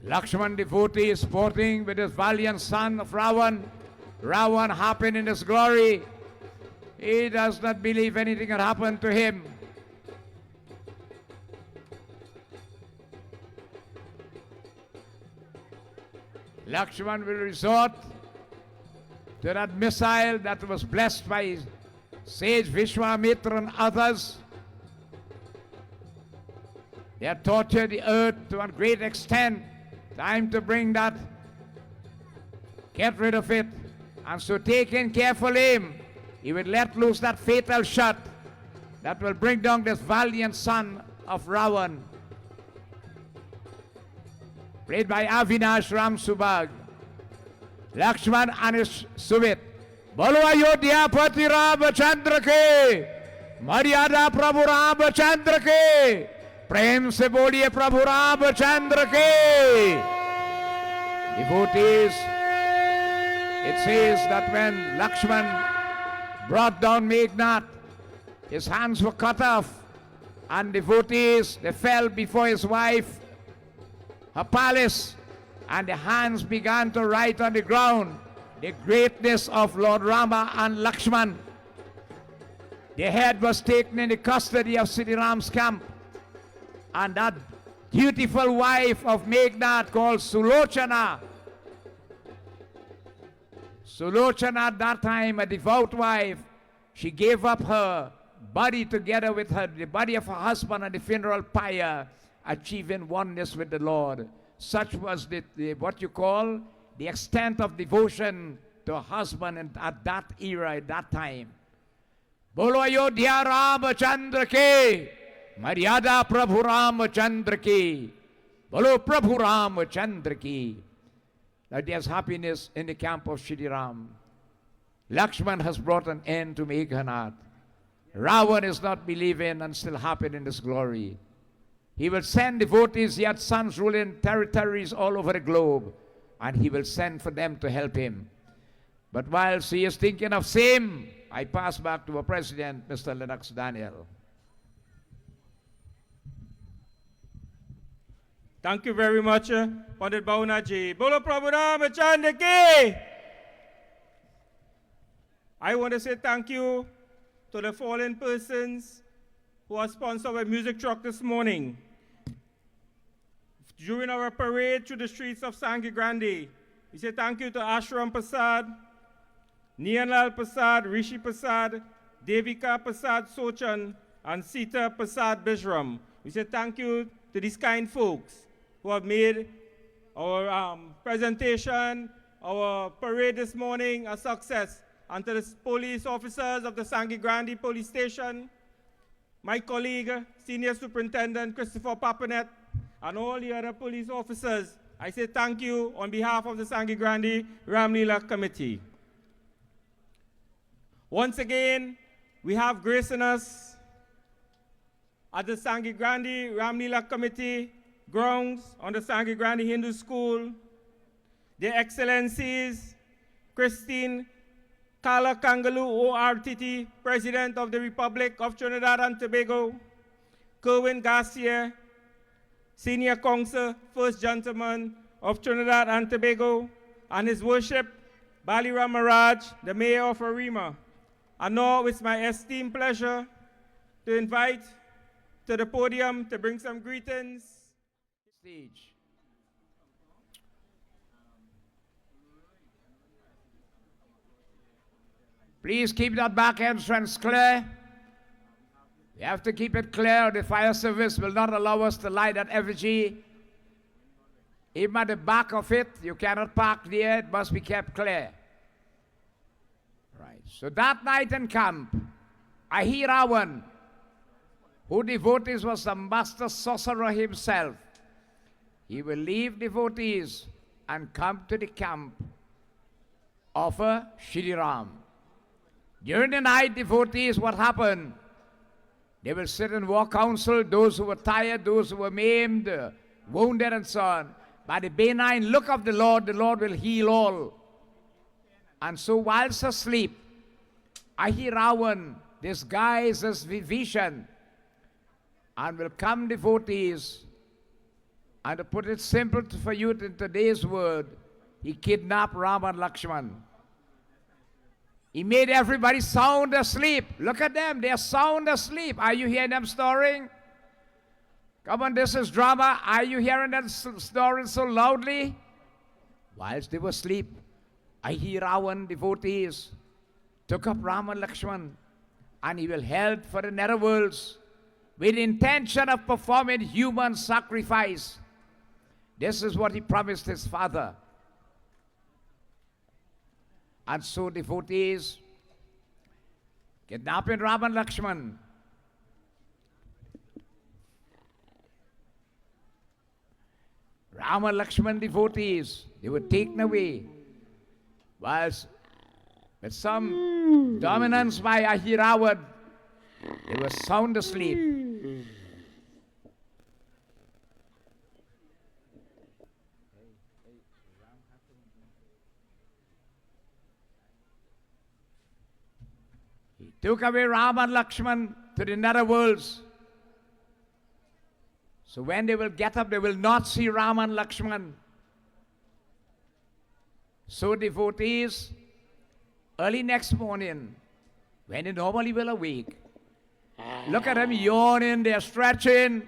Lakshman devotee is sporting with his valiant son of Ravan. Ravan happy in his glory. He does not believe anything had happened to him. Lakshman will resort to that missile that was blessed by sage Vishwamitra and others. They have tortured the earth to a great extent. Time to bring that, get rid of it. And so taking careful aim, he will let loose that fatal shot that will bring down this valiant son of Ravan. Played by Avinash Ram Subag. Lakshman and his Suvit. Bolo Ayodhya Pati Ramachandra ke, Maryada Prabhu Ramachandra ke, Prem se boliye Prabhu Ramachandra ke. Devotees, it says that when Lakshman brought down Meghnad, his hands were cut off, and devotees, they fell before his wife, her palace, and the hands began to write on the ground the greatness of Lord Rama and Lakshman. The head was taken in the custody of Sri Ram's camp, and that beautiful wife of Meghnad called Sulochana. Sulochana at that time, a devout wife, she gave up her body together with the body of her husband at the funeral pyre, achieving oneness with the Lord. Such was the what you call the extent of devotion to a husband at that era, at that time. Bolo Ayodhya Ramachandra ke, Maryada Prabhu Ramachandra ke, Bolo Prabhu Ramachandra ke. That there's happiness in the camp of Shri Ram. Lakshman has brought an end to Meghnad. Ravan is not believing and still happy in his glory. He will send devotees, yet sons ruling territories all over the globe, and he will send for them to help him. But whilst he is thinking of same, I pass back to our president, Mr. Lennox Daniel. Thank you very much, Pandit Bhavanaji. Bolo Prabhu Ramachandra ki. I want to say thank you to the fallen persons who are sponsored our music truck this morning. During our parade through the streets of Sangre Grande, we say thank you to Ashram Prasad, Nianlal Prasad, Rishi Prasad, Devika Prasad Sochan, and Sita Prasad Bijram. We say thank you to these kind folks who have made our presentation, our parade this morning a success. And to the police officers of the Sangre Grande Police Station, my colleague, Senior Superintendent Christopher Papanet, and all the other police officers, I say thank you on behalf of the Sangre Grande Ramleela Committee. Once again, we have gracing us at the Sangre Grande Ramleela Committee grounds on the Sangre Grande Hindu School, Their Excellencies Christine Kala Kangalu ORTT, President of the Republic of Trinidad and Tobago, Kerwin Garcia, Senior Counsel, First Gentleman of Trinidad and Tobago, and His Worship Baliram Maharaj, the Mayor of Arima. And now it's my esteemed pleasure to invite to the podium to bring some greetings. Stage. Please keep that back entrance clear. You have to keep it clear. The fire service will not allow us to light that effigy. Even at the back of it, you cannot park there. It must be kept clear. Right. So that night in camp, Ahiravan, who devotees was the master sorcerer himself, he will leave devotees and come to the camp of Shri Ram. During the night, devotees, what happened? They will sit in war council, those who were tired, those who were maimed, wounded, and so on. By the benign look of the Lord will heal all. And so whilst asleep, Ahiravan disguises Vibhishan and will come devotees, and to put it simple for you in today's word, he kidnapped Ram and Lakshman. He made everybody sound asleep. Look at them, they're sound asleep. Are you hearing them snoring? Come on, this is drama. Are you hearing them snoring so loudly? Whilst they were asleep, Ahiravan devotees took up Rama and Lakshman and he will held for the nether worlds with intention of performing human sacrifice. This is what he promised his father. And so devotees kidnapping Rama and Lakshman. Rama and Lakshman devotees, they were taken away. Whilst with some dominance by Ahiravan, they were sound asleep. He took away Rama and Lakshman to the nether worlds. So when they will get up, they will not see Rama and Lakshman. So devotees, early next morning, when they normally will awake, look at them yawning, they're stretching.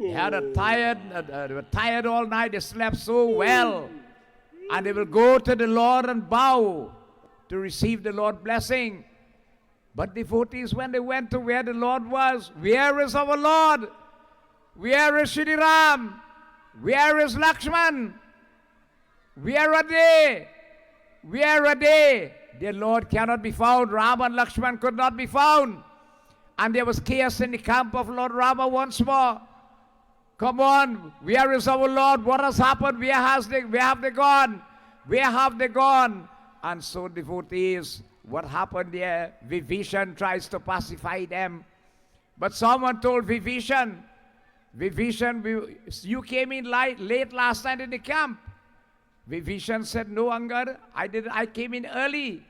They were tired all night, they slept so well. And they will go to the Lord and bow to receive the Lord's blessing. But devotees, when they went to where the Lord was, where is our Lord? Where is Shri Ram? Where is Lakshman? Where are they? Where are they? Their Lord cannot be found. Rama and Lakshman could not be found. And there was chaos in the camp of Lord Rama once more. Come on, where is our Lord? What has happened? Where have they gone? Where have they gone? And so devotees, what happened there? Vibhishan tries to pacify them. But someone told Vibhishan, you came in late last night in the camp. Vibhishan said, no, Angad, I came in early.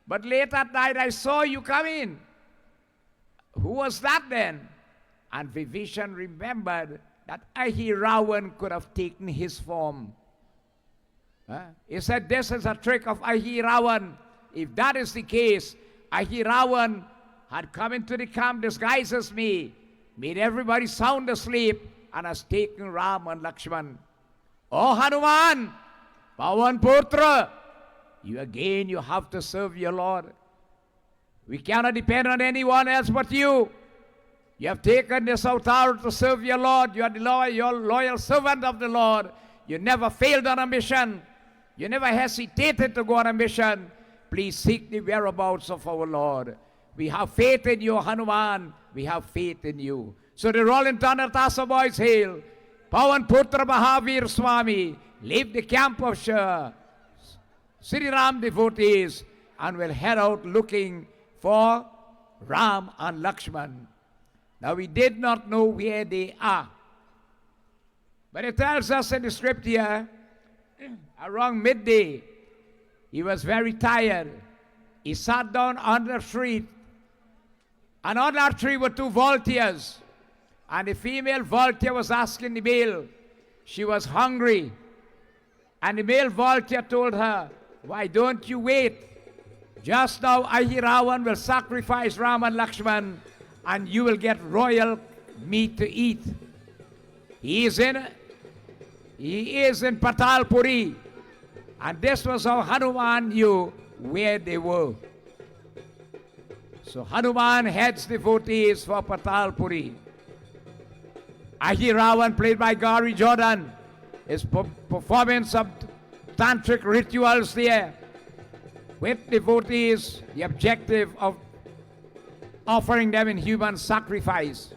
But late at night I saw you come in. Who was that then? And Vibhishan remembered that Ahiravan could have taken his form. He said, this is a trick of Ahiravan. If that is the case, Ahiravan had come into the camp disguised as me, made everybody sound asleep, and has taken Ram and Lakshman. Oh Hanuman, Pawan Putra, you have to serve your Lord. We cannot depend on anyone else but you. You have taken this avatar to serve your Lord. You are the loyal servant of the Lord. You never failed on a mission. You never hesitated to go on a mission. Please seek the whereabouts of our Lord. We have faith in you, Hanuman. We have faith in you. So the Rolling Thunder Tassa boys hail. Pawan Putra Mahavir Swami, leave the camp of Sri Ram devotees and will head out looking for Ram and Lakshman. Now we did not know where they are. But it tells us in the script here, around midday, he was very tired. He sat down under a tree. And on that tree were two vultures. And the female vulture was asking the male. She was hungry. And the male vulture told her, why don't you wait? Just now Ahiravan will sacrifice Ram and Lakshman, and you will get royal meat to eat. He is in Patalpuri. And this was how Hanuman knew where they were. So Hanuman heads devotees for Patalpuri. Ahiravan, played by Gary Jordan, is performing some tantric rituals there with devotees, the objective of offering them in human sacrifice.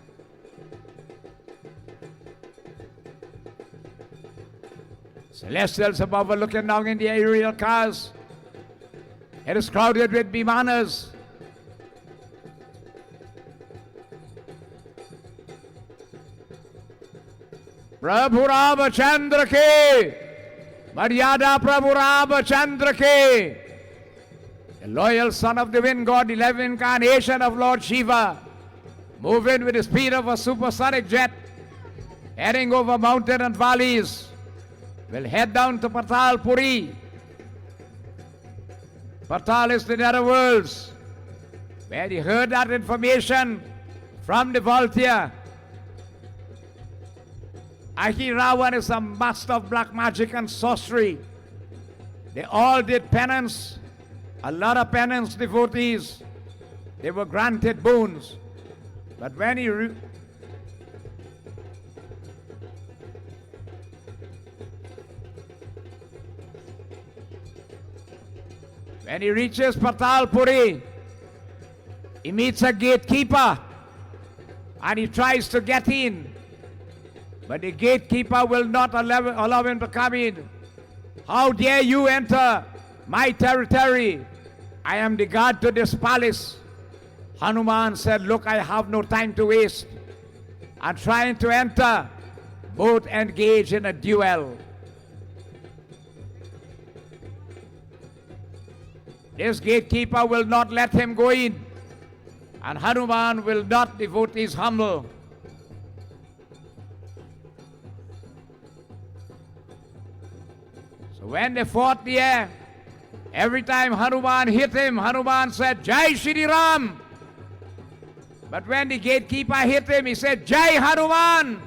Celestials above are looking down in the aerial cars. It is crowded with Bimanas. Prabhu Ramachandra ke, Maryada Prabhu Ramachandra ke, the loyal son of the wind god, 11th incarnation of Lord Shiva, moving with the speed of a supersonic jet, heading over mountains and valleys, will head down to Patalpuri. Patal is the nether worlds, where he heard that information from the vulture. Ahiravan is a master of black magic and sorcery. They all did penance, a lot of penance, devotees. They were granted boons. But when he reaches Patalpuri, he meets a gatekeeper and he tries to get in. But the gatekeeper will not allow him to come in. How dare you enter my territory? I am the guard to this palace. Hanuman said, look, I have no time to waste. I'm trying to enter. Both engage in a duel. This gatekeeper will not let him go in. And Hanuman will not devote his humble. So when they fought there, every time Hanuman hit him, Hanuman said, Jai Shri Ram. But when the gatekeeper hit him, he said, Jai Hanuman.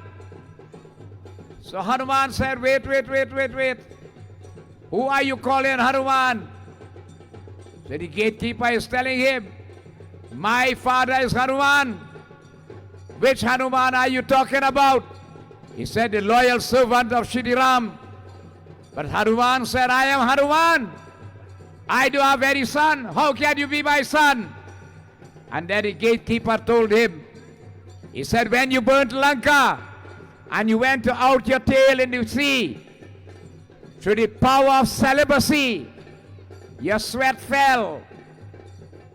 So Hanuman said, wait. Who are you calling Hanuman? So the gatekeeper is telling him, my father is Hanuman. Which Hanuman are you talking about? He said, the loyal servant of Shri Ram. But Hanuman said, I am Hanuman. I do have any son. How can you be my son? And then the gatekeeper told him, he said, when you burnt Lanka and you went to out your tail in the sea, through the power of celibacy, your sweat fell,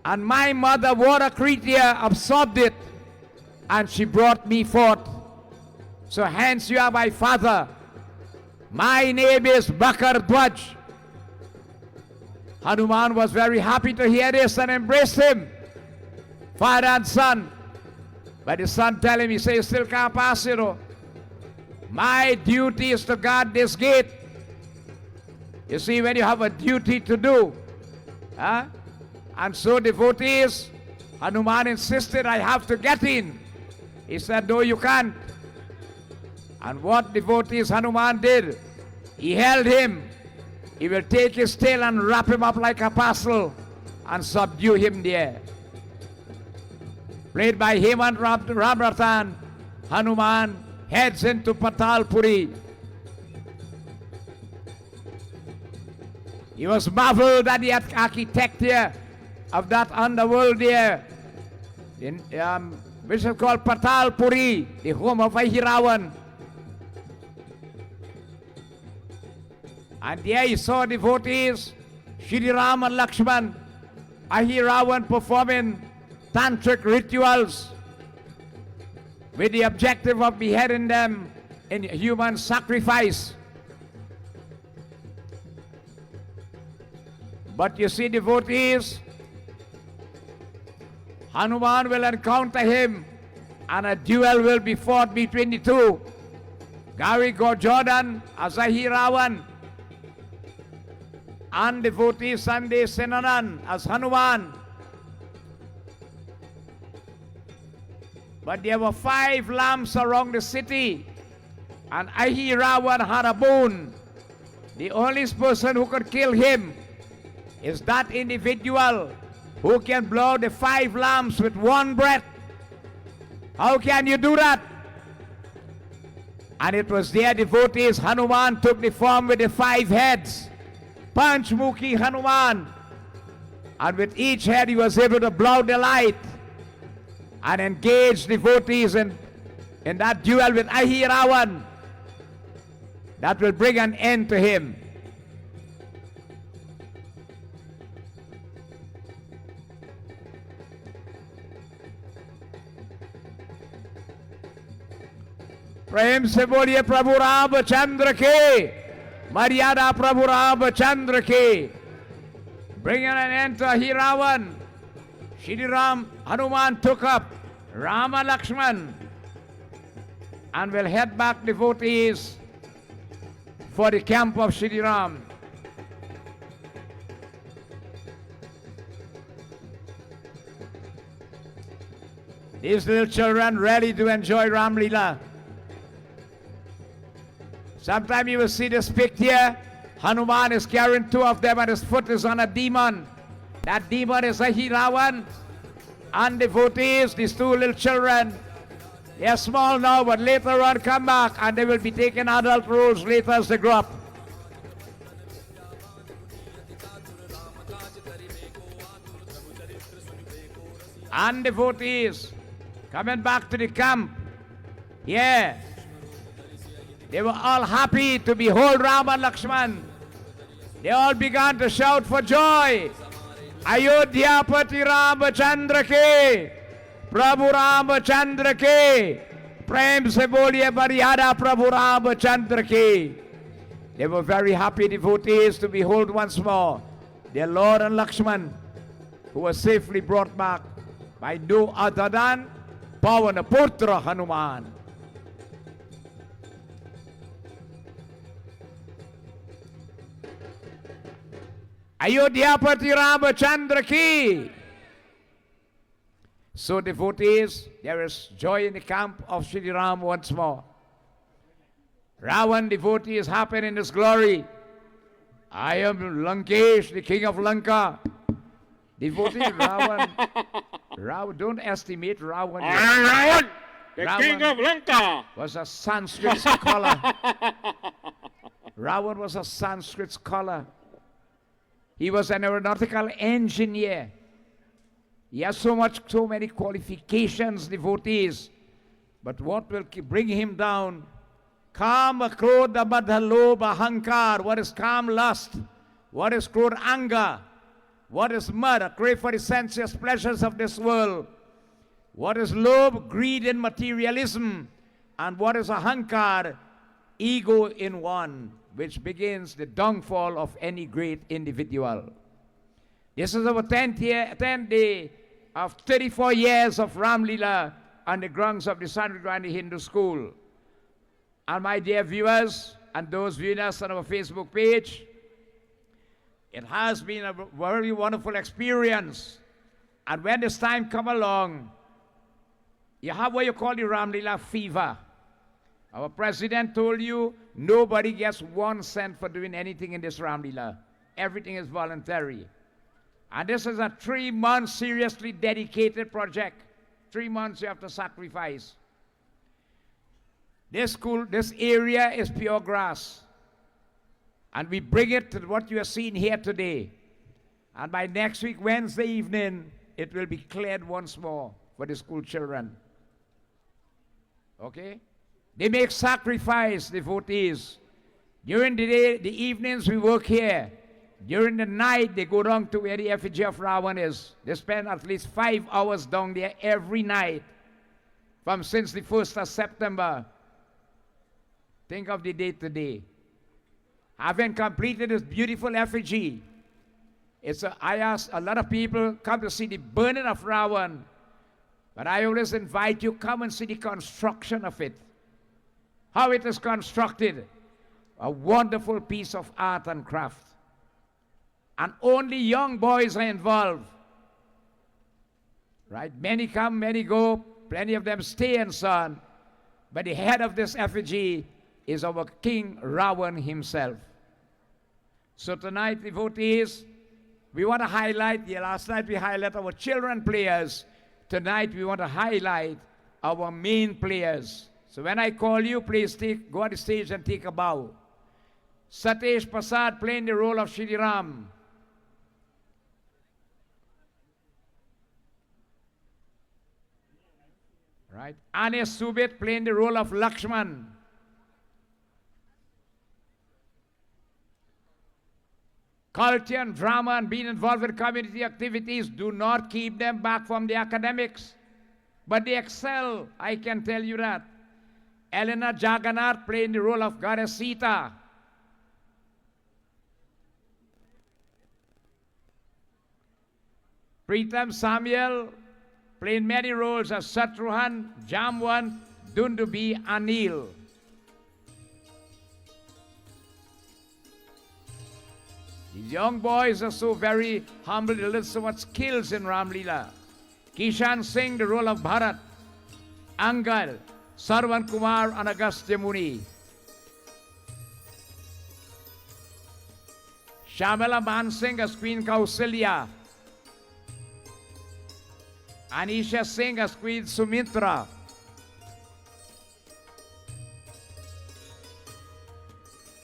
and my mother, water creature, absorbed it, and she brought me forth. So hence you are my father. My name is Bakar Dwaj. Hanuman was very happy to hear this and embraced him, father and son. But the son tell him, he says, you still can't pass, you know. My duty is to guard this gate. You see, when you have a duty to do, and so devotees, Hanuman insisted, I have to get in. He said, no, you can't. And what devotees Hanuman did, he held him. He will take his tail and wrap him up like a parcel and subdue him there. Played by Hemant Ramratan, Hanuman heads into Patalpuri. He was marveled at the architecture of that underworld there, which is called Patalpuri, the home of Ahiravan. And there he saw devotees, Shri Ram and Lakshman, Ahiravan performing tantric rituals with the objective of beheading them in human sacrifice. But you see, devotees, Hanuman will encounter him and a duel will be fought between the two. Gauri Gorjordan as Ahiravan and devotee Sunday Senanan as Hanuman. But there were 5 lamps around the city, and Ahiravan had a boon. The only person who could kill him is that individual who can blow the 5 lamps with one breath. How can you do that? And it was their devotees. Hanuman took the form with the 5 heads. Panchmukhi Hanuman. And with each head he was able to blow the light and engage devotees in that duel with Ahiravan. That will bring an end to him. प्रेम से बोलिए प्रभु रामचंद्र के, मर्यादा प्रभु रामचंद्र के. Bringing an end to Ahiravan, Shri Ram, Hanuman took up Rama Lakshman and will head back devotees for the camp of Shri Ram. These little children ready to enjoy ramleela. Sometimes you will see this picture Hanuman is carrying two of them and his foot is on a demon. That demon is Ravan. And devotees, these two little children, they are small now, but later on come back and they will be taking adult roles later as they grow up. And devotees coming back to the camp. Yeah. They were all happy to behold Ram and Lakshman. They all began to shout for joy. Ayodhya Pati Ramachandra ke, Prabhu Ramachandra ke, Prem se boliye Maryada Prabhu Ramachandra ke. They were very happy devotees to behold once more their Lord and Lakshman, who was safely brought back by no other than Pavanaputra Hanuman. Ayodhya Pati Ramachandra ki. So devotees, there is joy in the camp of Shri Ram once more. Ravan devotee is happy in his glory. I am Lankesh, the king of Lanka. Devotee Ravan. Don't estimate Ravan. Ravan, the Ravan king of Lanka, was a Sanskrit scholar. Ravan was a Sanskrit scholar. He was an aeronautical engineer. He has so many qualifications, devotees. But what will bring him down? Kama, krodha, madha, lobha, hankar. What is calm, lust? What is krodha, anger? What is murder? Crave for the sensuous pleasures of this world. What is lobh? Greed and materialism. And what is ahankar? Ego in one, which begins the downfall of any great individual. This is our 10th day of 34 years of Ramleela on the grounds of the Sangre Grande Hindu School. And my dear viewers, and those viewing us on our Facebook page, it has been a very wonderful experience. And when this time comes along, you have what you call the Ramleela fever. Our president told you nobody gets 1 cent for doing anything in this Ramleela. Everything is voluntary. And this is a 3-month seriously dedicated project. 3 months you have to sacrifice. This area is pure grass. And we bring it to what you are seeing here today. And by next week, Wednesday evening, it will be cleared once more for the school children. Okay? They make sacrifice, devotees. During the day, the evenings, we work here. During the night, they go down to where the effigy of Ravan is. They spend at least 5 hours down there every night since the 1st of September. Think of the day today. Having completed this beautiful effigy, I ask a lot of people come to see the burning of Ravan, but I always invite you, come and see the construction of it. How it is constructed. A wonderful piece of art and craft. And only young boys are involved. Right? Many come, many go, plenty of them stay and so on. But the head of this effigy is our King Ravan himself. So tonight, devotees, we want to highlight, last night we highlighted our children players. Tonight we want to highlight our main players. So when I call you, please go on the stage and take a bow. Satesh Prasad playing the role of Shri Ram. Right? Anis Subit playing the role of Lakshman. Culture and drama and being involved in community activities do not keep them back from the academics. But they excel, I can tell you that. Elena Jagannath playing the role of Goddess Sita. Pritam Samuel playing many roles as Satruhan, Jamwan, Dundubi, Anil. These young boys are so very humble, they learn so much skills in Ramleela. Kishan Singh, the role of Bharat. Angal, Sarvan Kumar, and Agastya Muni. Shamala Mansingh as Queen Kausalya. Anisha Singh as Queen Sumitra.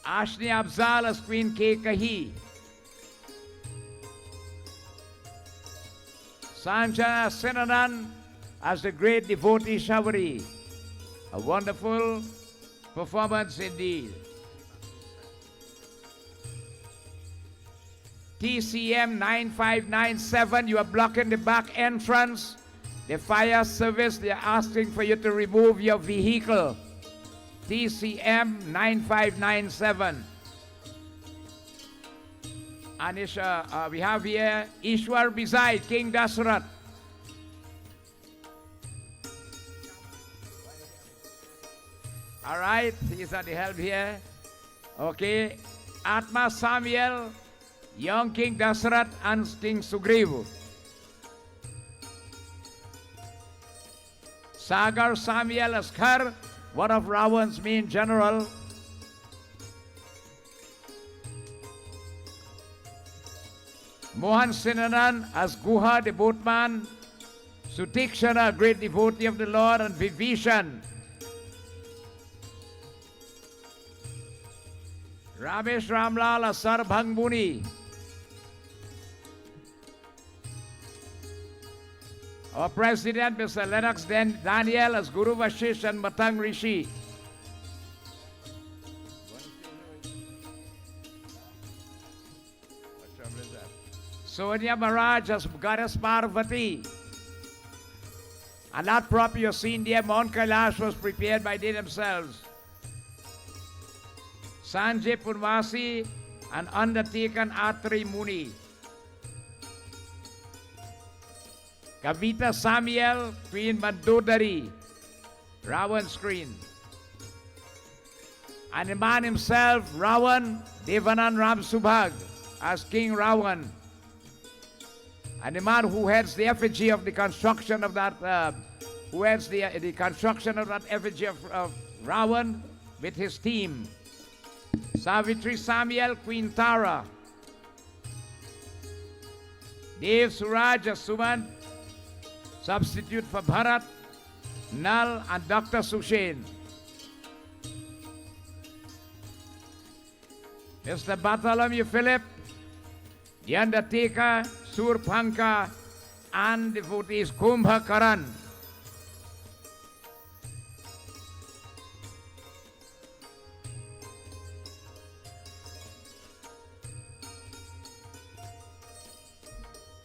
Ashni Afzal as Queen Kekahi. Sanjana Sinanan as the great devotee Shavari. A wonderful performance indeed. TCM 9597, you are blocking the back entrance. The fire service, they are asking for you to remove your vehicle. TCM 9597. Anisha, we have here Ishwar Bizai, King Dasrat. All right, he's at the help here. Okay, Atma Samuel, young King Dasrat and King Sugrivu. Sagar Samuel Askar, one of Ravan's main general. Mohan Sinanan as Guha, the boatman. Sutikshana, a great devotee of the Lord, and Vibhishan. Ramesh Ramlal as Sarbhang Muni. Our President, Mr. Lennox Daniel as Guru Vashish and Matang Rishi. Sonia Maharaj as Goddess Parvati. And that prop you're seeing there, Mount Kailash, was prepared by they themselves. Sanjay Purvasi and undertaken Atri Muni. Kavita Samuel, Queen Mandodari, Ravan screen. And the man himself, Ravan, Devanand Ram Subhag, as King Ravan. And the man who heads the effigy of the construction of that, who heads the construction of that effigy of Ravan with his team. Savitri Samuel, Queen Tara. Dev Suraj as Suman, substitute for Bharat, Nal and Dr. Sushen. Mr. Bartholomew Philip, the Undertaker, Surpanka, and devotees Kumbha Karan.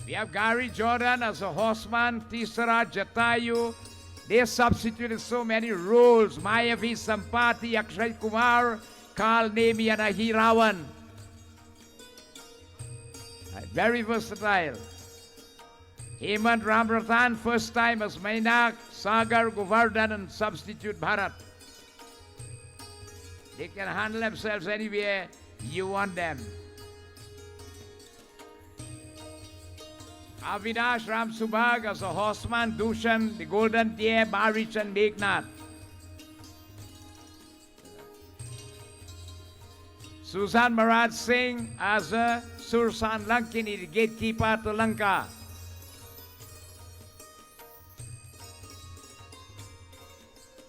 We have Gary Jordan as a horseman, Tisara, Jatayu. They substituted so many roles. Mayavi, Sampati, Akshay Kumar, Kal Nemi, and Ahiravan. Very versatile. Hemant Ramratan, first time as Mainak, Sagar, Govardhan, and substitute Bharat. They can handle themselves anywhere you want them. Avinash Ram Subhag as a horseman, Dushan, the Golden Deer, Barich, and Meghnad. Susan Maharaj Singh as a Sursan Lankini, the gatekeeper to Lanka.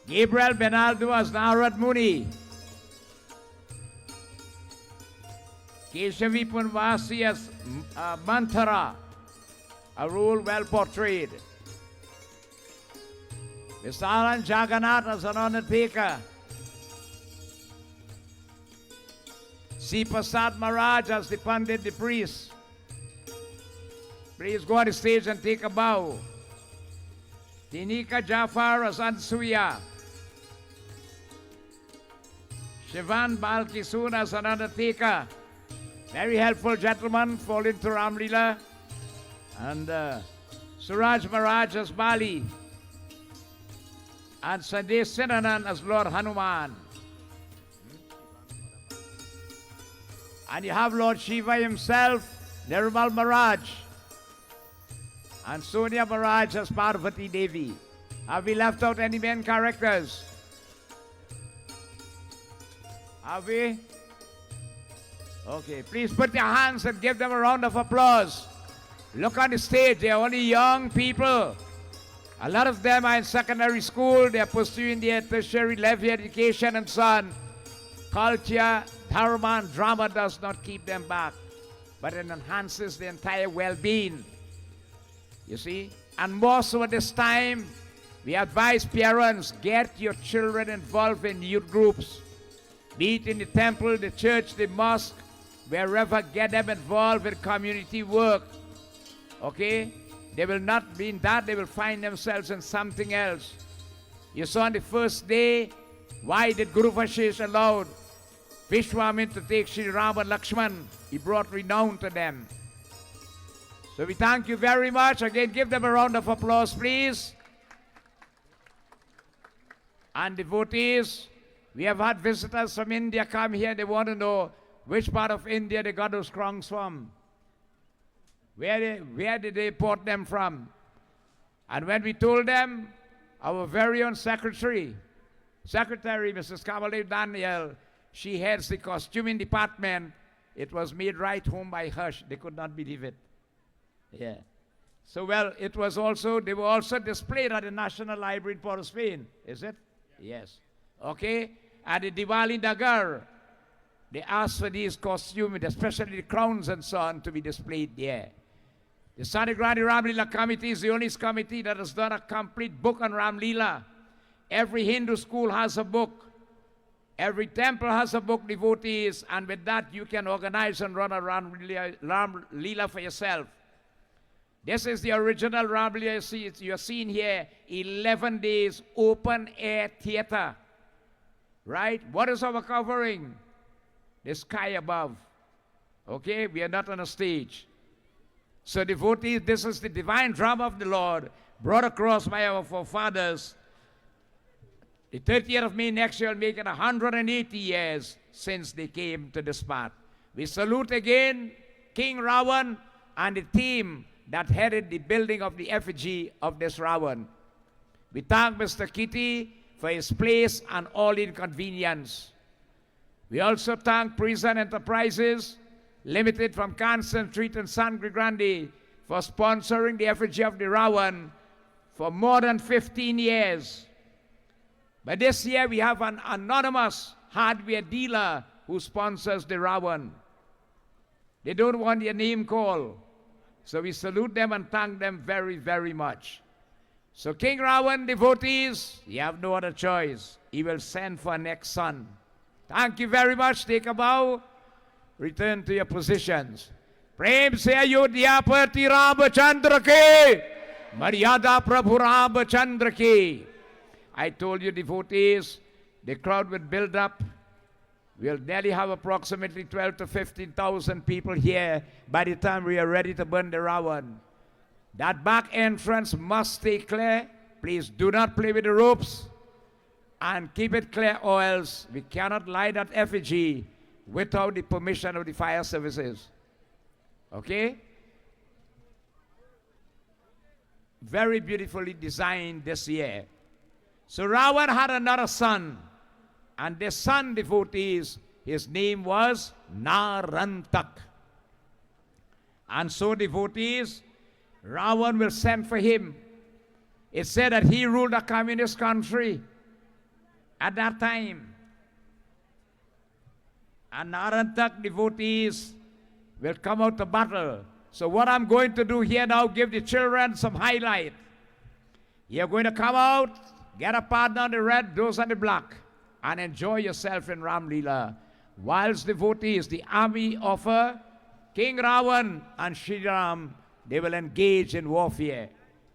Gabriel Benaldo as Narad Muni. Keshavi Punvasi as Manthara, a role well portrayed. Visalan Jagannath as an undertaker. C. Prasad Maharaj as the Pandit, the priest. Please go on the stage and take a bow. Tinika Jafar as Ansuya. Shivan Balkisun as an undertaker. Very helpful gentleman, fall into Ramleela. And Suraj Maharaj as Bali. And Sanjay Sinanan as Lord Hanuman. And you have Lord Shiva himself, Nirmal Maharaj. And Sonia Maharaj as Parvati Devi. Have we left out any main characters? Have we? Okay, please put your hands and give them a round of applause. Look on the stage, they're only young people. A lot of them are in secondary school, they're pursuing their tertiary level education and so on. Culture, dharma, and drama does not keep them back, but it enhances the entire well-being. You see? And more so at this time, we advise parents, get your children involved in youth groups. Be it in the temple, the church, the mosque, wherever, get them involved in community work. Okay? They will not be in that, they will find themselves in something else. You saw on the first day, why did Guru Vashish allowed Vishwamin to take Sri Rama and Lakshman? He brought renown to them. So we thank you very much. Again, give them a round of applause, please. And devotees, we have had visitors from India come here. They want to know which part of India they got those crowns from. Where did they import them from? And when we told them, our very own secretary, Mrs. Kamala Daniel, she heads the costuming department. It was made right home by her. They could not believe it. Yeah. So, well, they were also displayed at the National Library in Port of Spain. Is it? Yeah. Yes. Okay. At the Diwali Nagar, they asked for these costumes, especially the crowns and so on, to be displayed there. The Sangre, Grande, Ramleela committee is the only committee that has done a complete book on Ramleela. Every Hindu school has a book. Every temple has a book, devotees, and with that you can organize and run a Ramleela for yourself. This is the original Ramleela. You're seeing here 11 days open air theater. Right? What is our covering? The sky above. Okay? We are not on a stage. So devotees, this is the divine drama of the Lord brought across by our forefathers. The 30th of May next year will make it 180 years since they came to this path. We salute again King Ravan and the team that headed the building of the effigy of this Ravan. We thank Mr. Kitty for his place and all inconvenience. We also thank Prison Enterprises Limited from Canson Street and Sangre Grande for sponsoring the effigy of the Ravan for more than 15 years. But this year we have an anonymous hardware dealer who sponsors the Ravan. They don't want your name called. So we salute them and thank them very, very much. So King Ravan, devotees, you have no other choice. He will send for next son. Thank you very much. Take a bow. Return to your positions. Prem se Ayodhyapati Ramachandra ke. Maryada Prabhu Ramachandra ke. I told you, devotees, the crowd will build up. We'll nearly have approximately 12 to 15,000 people here by the time we are ready to burn the Ravan. That back entrance must stay clear. Please do not play with the ropes. And keep it clear or else we cannot light that effigy without the permission of the fire services. Okay? Very beautifully designed this year. So Ravan had another son. And this son, devotees, his name was Narantak. And so, devotees, Ravan will send for him. It said that he ruled a communist country at that time. And Narantak, devotees, will come out to battle. So what I'm going to do here now, give the children some highlight. You're going to come out, get a partner on the red, those on the black, and enjoy yourself in Ramleela. Whilst devotees, the army of King Ravan and Sri Ram, they will engage in warfare.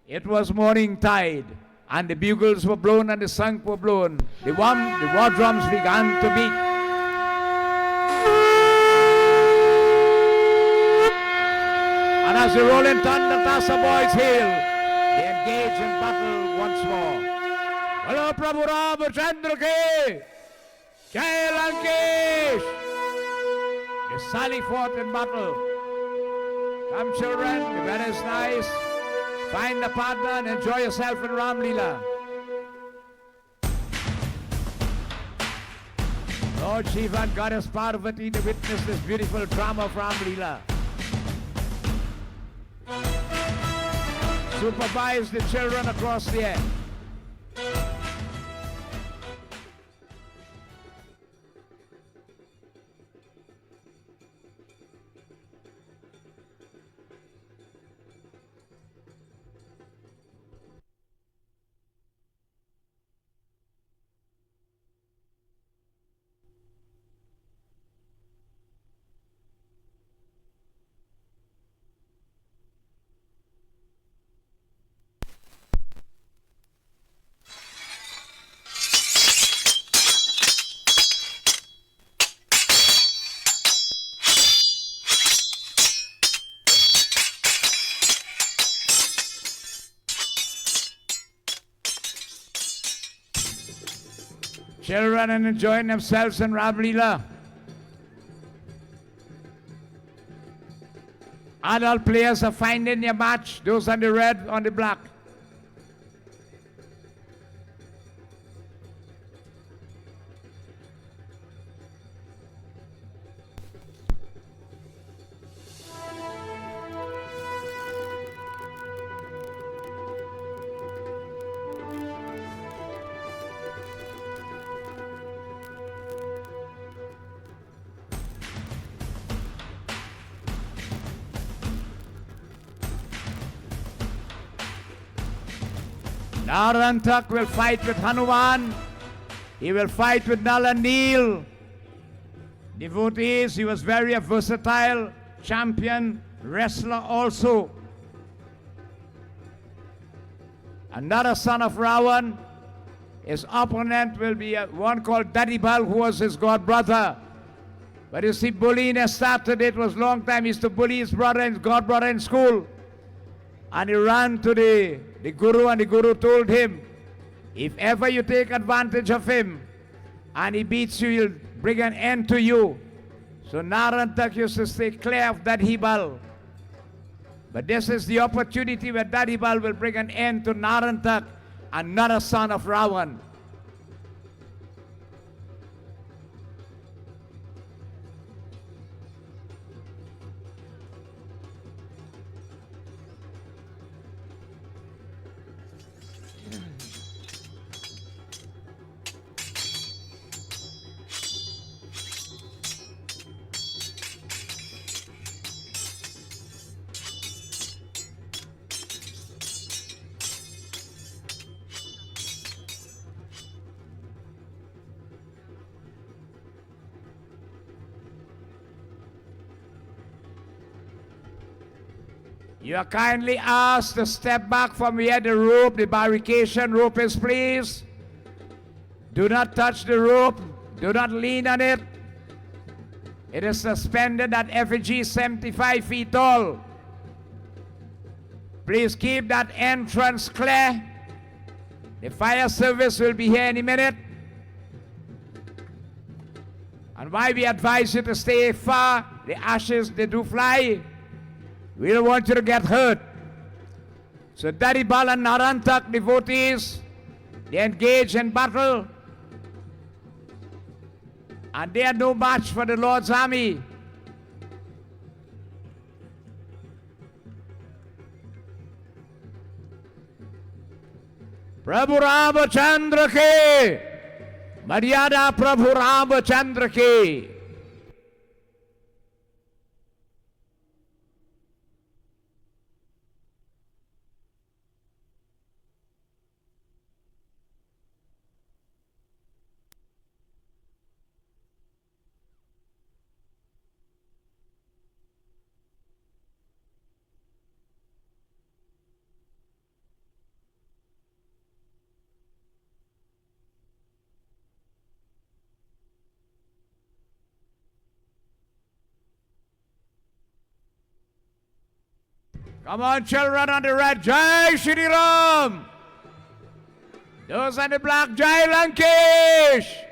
It was morning tide, and the bugles were blown and the sank were blown. The war drums began to beat. And as the rolling thunder Tassa boys hail, they engage in battle once more. Hello, Prabhu Ramachandra ke, Jai Lankesh. They sally forth in battle. Come, children, the weather is nice. Find a partner and enjoy yourself in Ramleela. Lord Shiva and Goddess Parvati to witness this beautiful drama of Ramleela. Supervise the children across the air. Children are enjoying themselves in Ramleela. Adult players are finding their match, those on the red, on the black. Narantak will fight with Hanuman. He will fight with Nal and Neel. Devotees, he was very a versatile champion, wrestler also. Another son of Ravan. His opponent will be one called Dadibal, who was his god brother. But you see, bullying started, it was long time. He used to bully his brother and god brother in school. And he ran to the Guru, and the Guru told him, if ever you take advantage of him and he beats you, he'll bring an end to you. So Narantak used to stay clear of Dadibal. But this is the opportunity where Dadibal will bring an end to Narantak, another son of Ravan. You are kindly asked to step back from where the rope, the barricade rope is, please. Do not touch the rope. Do not lean on it. It is suspended at effigy 75 feet tall. Please keep that entrance clear. The fire service will be here any minute. And why we advise you to stay far, the ashes, they do fly. We don't want you to get hurt. So Dadibal and Narantak devotees, they engage in battle. And they are no match for the Lord's army. Prabhu Ramachandra ke, Maryada Prabhu Ramachandra ke. Come on, children on the red, Jai Shri Ram. Those on the black, Jai Lankesh.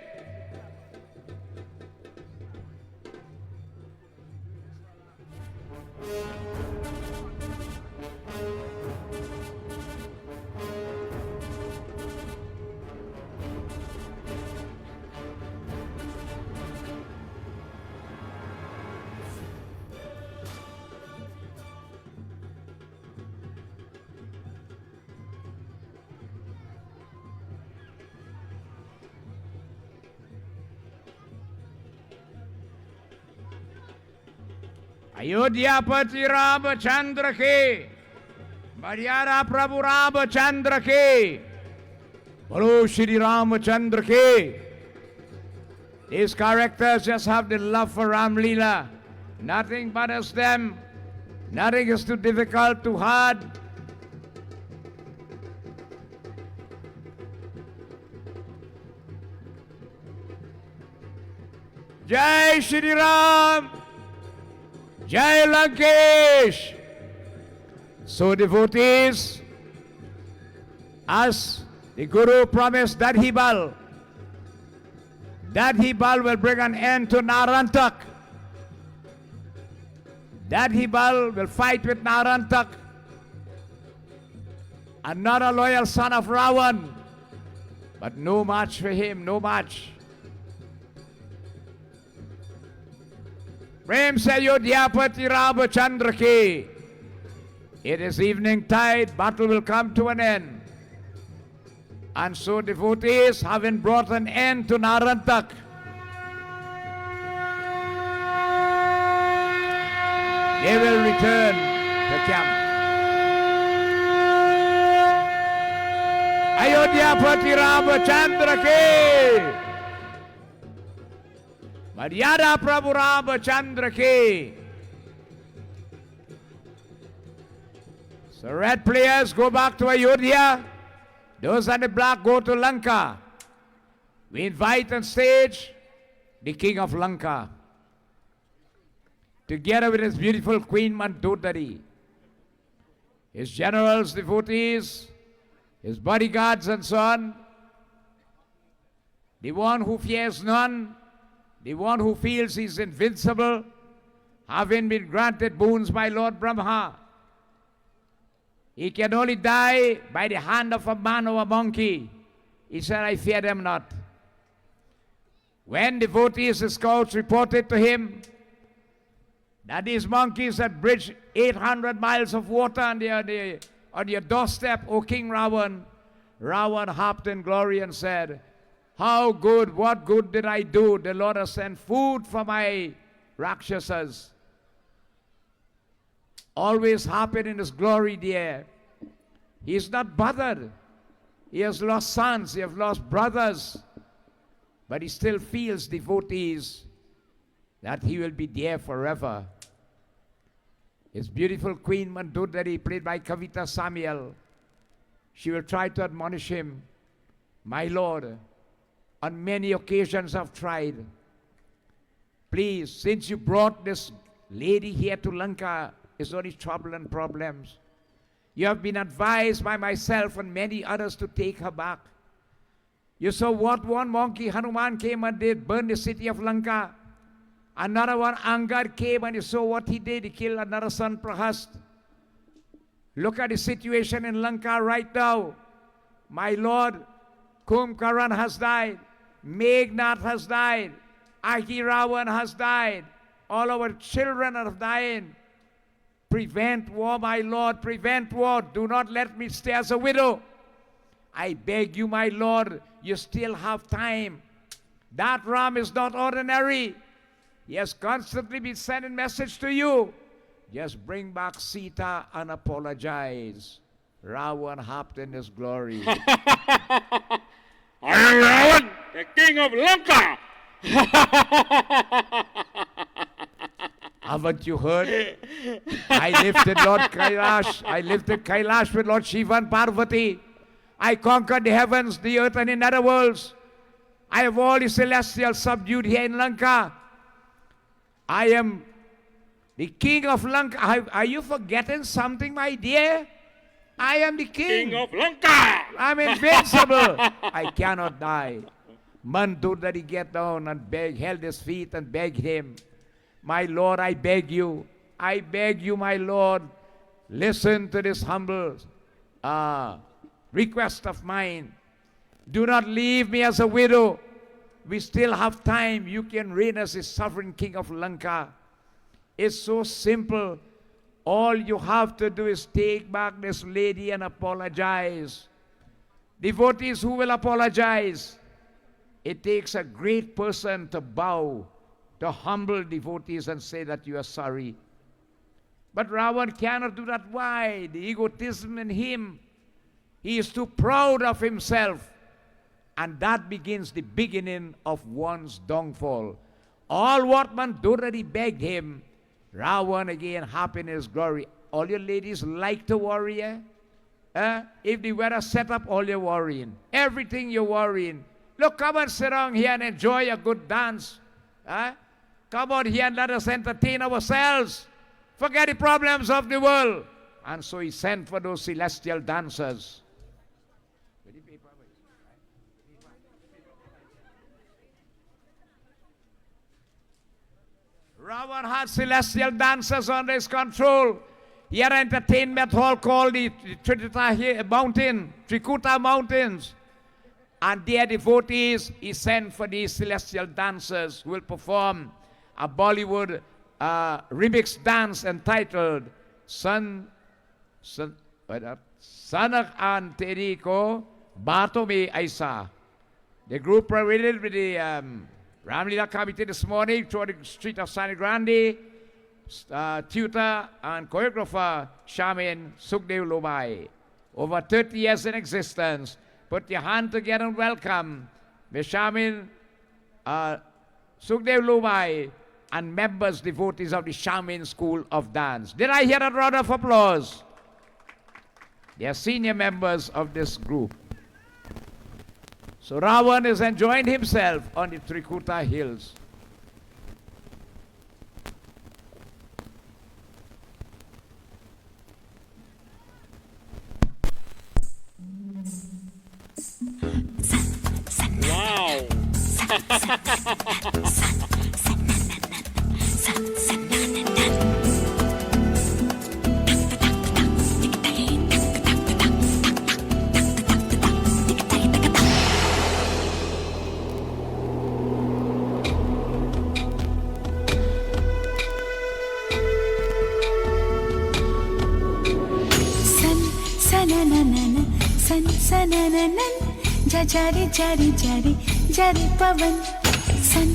अयोध्यापति Ramchandra के, मर्यादा प्रभु रामचंद्र के, बोलो श्री रामचंद्र के. These characters just have the love for Ramleela. Nothing bothers them. Nothing is too difficult, too hard. Jai Shri Ram, Jai Lankesh. So devotees, as the Guru promised that Hibal will bring an end to Narantak. That Hibal will fight with Narantak, another loyal son of Ravan, but no match for him, no match. Prem se Ayodhyapati Ramachandra ki. It is evening tide, battle will come to an end. And so devotees, having brought an end to Narantak, they will return to camp. Ayodhyapati Ramachandra ki. Maryada Prabhu Ramachandra ki. So red players go back to Ayodhya. Those on the black go to Lanka. We invite on stage the king of Lanka, together with his beautiful queen Mandodari, his generals, devotees, his bodyguards and so on. The one who fears none, the one who feels he's invincible, having been granted boons by Lord Brahma. He can only die by the hand of a man or a monkey. He said, I fear them not. When devotees and scouts reported to him that these monkeys had bridged 800 miles of water on your doorstep, O King Ravan, Ravan hopped in glory and said, how good, what good did I do? The Lord has sent food for my Rakshasas. Always happy in his glory there. He is not bothered. He has lost sons, he has lost brothers, but he still feels devotees that he will be there forever. His beautiful queen Mandodari, played by Kavita Samuel, she will try to admonish him, my lord, on many occasions I've tried. Please, since you brought this lady here to Lanka, it's only trouble and problems. You have been advised by myself and many others to take her back. You saw what one monkey, Hanuman, came and did, burn the city of Lanka. Another one, Angad, came and you saw what he did. He killed another son, Prahast. Look at the situation in Lanka right now. My lord, Kumbkaran has died. Meghnad has died. Ahiravan has died. All our children are dying. Prevent war, my lord, prevent war. Do not let me stay as a widow. I beg you, my lord, you still have time. That Ram is not ordinary. He has constantly been sending message to you. Just bring back Sita and apologize. Ravan hopped in his glory. I am Ravan, the king of Lanka. Haven't you heard? I lifted Lord Kailash. I lifted Kailash with Lord Shiva and Parvati. I conquered the heavens, the earth, and the netherworlds. I have all the celestials subdued here in Lanka. I am the king of Lanka. Are you forgetting something, my dear? I am the king. King of Lanka. I'm invincible. I cannot die. Mandodari get down and held his feet and begged him. My Lord, I beg you, my Lord, listen to this humble request of mine. Do not leave me as a widow. We still have time. You can reign as the sovereign king of Lanka. It's so simple. All you have to do is take back this lady and apologize. Devotees who will apologize. It takes a great person to bow, to humble devotees and say that you are sorry. But Ravan cannot do that. Why? The egotism in him. He is too proud of himself. And that begins the beginning of one's downfall. All workmen already begged him. Ravan again, happiness, glory. All your ladies like to worry, eh? If the weather set up, all you're worrying. Everything you're worrying. Look, come and sit down here and enjoy a good dance. Come on here and let us entertain ourselves. Forget the problems of the world. And so he sent for those celestial dancers. Ravan had celestial dancers under his control. He had an entertainment hall called the Trikuta Mountains. And their devotees, he sent for these celestial dancers who will perform a Bollywood remix dance entitled Sanak An Teri Ko Bato Me Aisa. The group paraded with the Ramleela committee this morning through the street of Sangre Grande. Tutor and choreographer Shamin Sukhdev Lumai. Over 30 years in existence. Put your hand together and welcome the Shamin Sukhdev Lumai and members, devotees of the Shamin School of Dance. Did I hear a round of applause? They are senior members of this group. So Ravan is enjoying himself on the Trikuta Hills. Wow. Jari jari jari jari pavan san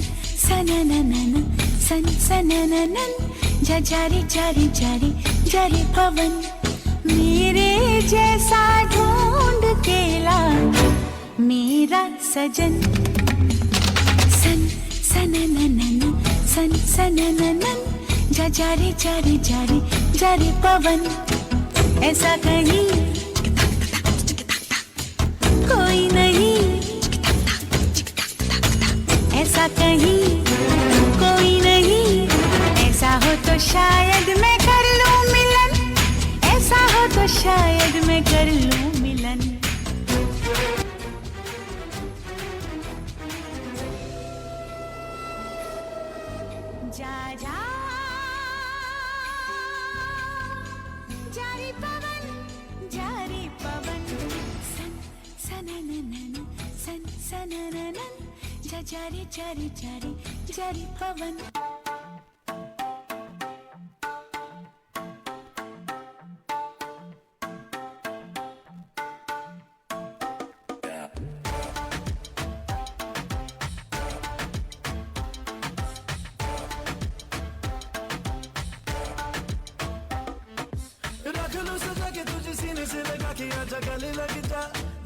sanananan san sanananan jari jari jari jari pavan मेरे जैसा ढूंढ के ला मेरा सजन सन सनननन सन सनननन जरी जरी जरी जरी पवन ऐसा कहीं कोई नहीं ऐसा कहीं कोई नहीं ऐसा हो तो शायद मैं कर लूं मिलन ऐसा हो तो शायद मैं कर लूं मिलन जा जा जारी पवन सन सनननन सन सनननन जारी जारी जारी जारी पवन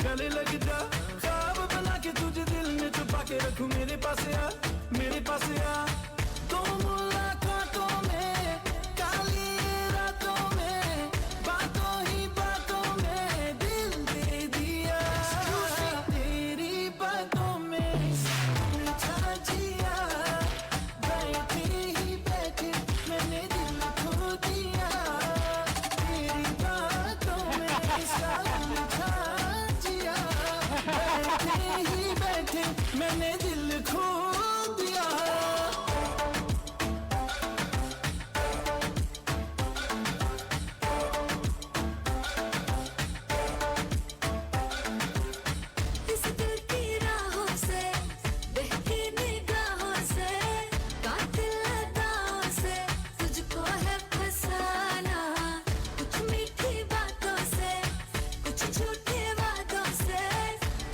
गले लग जा ख्वाब बना के तुझे दिल में छुपा के रखूं मेरे पास आ तो मुलाकातों में काली रातों में बातों ही बातों में दिल दे दिया तेरी बातों में उलझा जिया बैठे ही बैठे मैंने दिल खो दिया तेरी बातों में मैंने दिल खो दिया इस दिल की राहों से बहकी निगाहों से कातिल अदाओं से तुझको है फसाना कुछ मीठी बातों से कुछ झूठे वादों से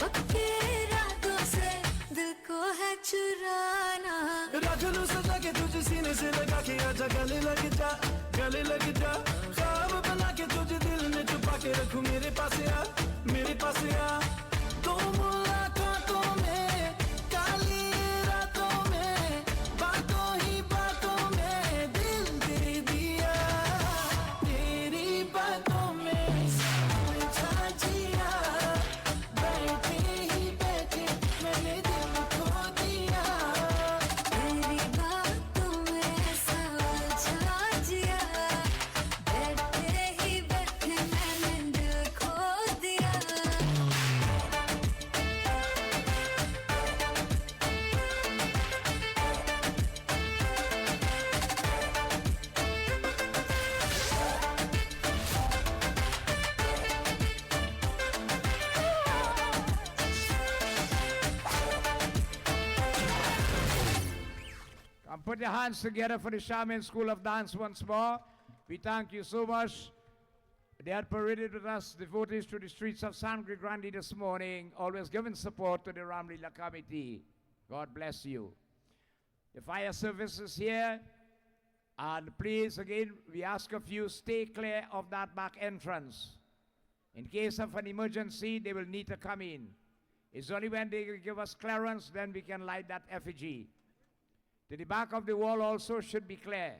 पक्के इरादों से दिल को है चुराना रख लूं सजा के तुझे सीने से लगा के आजा गले लग जा गले लग जा ख्वाब बना के तुझे दिल में छुपा के रखूं मेरे पास आ दो मुलाकातों में काली रातों में बातों ही बातों में दिल दे दिया तेरी बातों में समझा जिया बैठे ही बैठे मैंने दिल खो दिया तेरी बातों में ऐसा उलझा जिया बैठे ही बैठे मैंने दिल खो दिया Come put your hands together for the Shaman School of Dance once more. We thank you so much. They had paraded with us, devotees, through the streets of Sangre Grande this morning, always giving support to the Ramleela committee. God bless you. The fire service is here. And please, again, we ask of you, stay clear of that back entrance. In case of an emergency, they will need to come in. It's only when they give us clearance, then we can light that effigy. To the back of the wall also should be clear.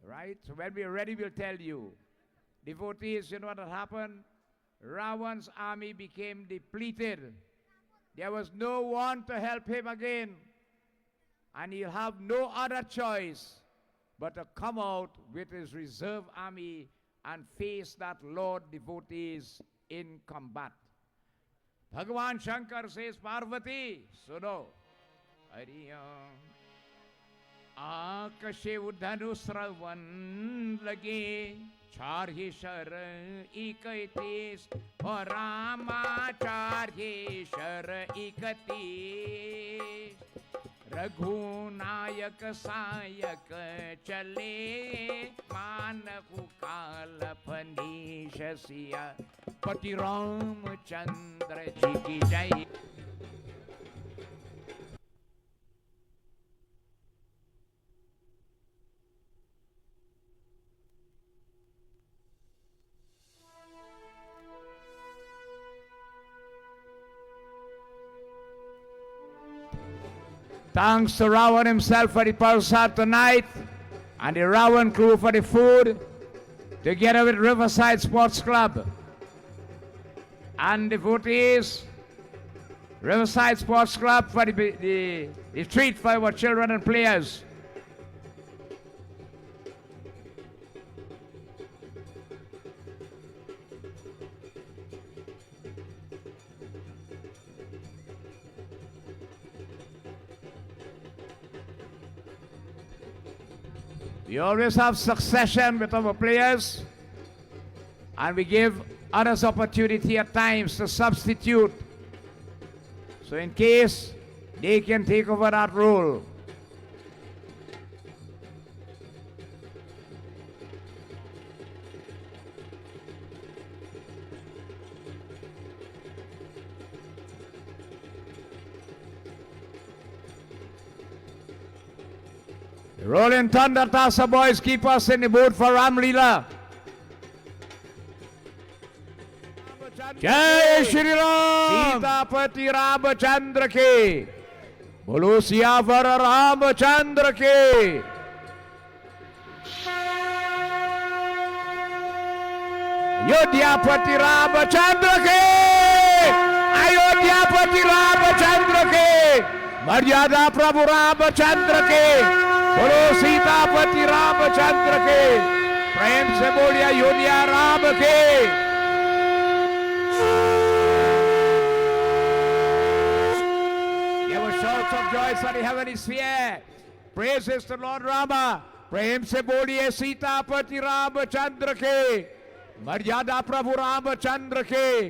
Right? So when we're ready, we'll tell you. Devotees, you know what happened? Ravan's army became depleted. There was no one to help him again. And he'll have no other choice but to come out with his reserve army and face that Lord devotees in combat. Bhagavan Shankar says, Parvati, suno. आकाशे धनुस्रवन लगे चार ही sir इकतीस और रामाचार ही sir इकतीस रघुनायक सायक चले मानहु काल फनीश सिया पति रामचंद्र जी की जय. Thanks to Ravan himself for the Parsad tonight and the Ravan crew for the food, together with Riverside Sports Club and devotees, Riverside Sports Club for the treat for our children and players. We always have succession with our players, and we give others opportunity at times to substitute. So in case they can take over that role. The Rolling Thunder Tassa boys keep us in the mood for Ramleela. Jai Shri Ram! Sitapati Ramachandra ke! Bolo Siyavara Ramachandra ke! Ayodhyapati Ramachandra ke! Ayodhyapati Ramachandra ke! Maryada Prabhu Ramachandra ke! बोलो सीतापति रामचंद्र के प्रेम से बोलिए अयोध्या राम के. There were shouts of joy for the heavenly sphere. Praises to Lord Rama. प्रेम से बोलिए सीतापति रामचंद्र के मर्यादा प्रभु रामचंद्र के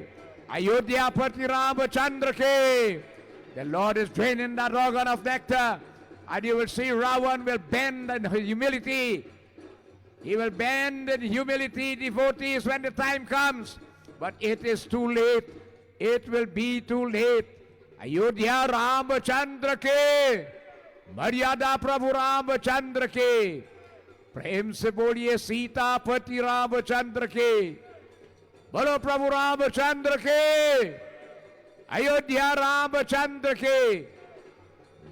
अयोध्यापति रामचंद्र के. The Lord is draining that organ of nectar. And you will see Ravan will bend in humility. He will bend in humility, devotees, when the time comes. But it is too late. It will be too late. Ayodhya Ramachandra ke. Maryada Prabhu Ramachandra ke. प्रेम से बोलिए सीतापति रामचंद्र के। बोलो प्रभु रामचंद्र के। अयोध्या रामचंद्र के।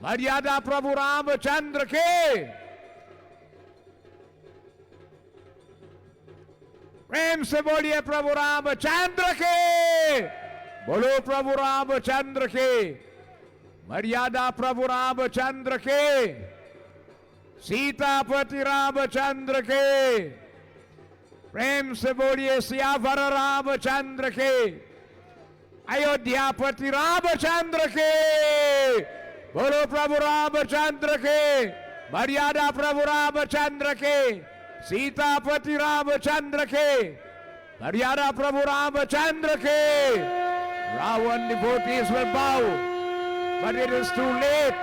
मर्यादा प्रभु रामचंद्र के। प्रेम से बोलिए प्रभु रामचंद्र के। बोलो प्रभु रामचंद्र के। मर्यादा प्रभु रामचंद्र के। सीतापति रामचंद्र के। प्रेम से बोलिए सियावर रामचंद्र के। अयोध्यापति रामचंद्र के। बोलो प्रभु रामचंद्र के। मर्यादा प्रभु रामचंद्र के। सीतापति रामचंद्र के। मर्यादा प्रभु रामचंद्र के। Ravan devotees will bow, but it is too late.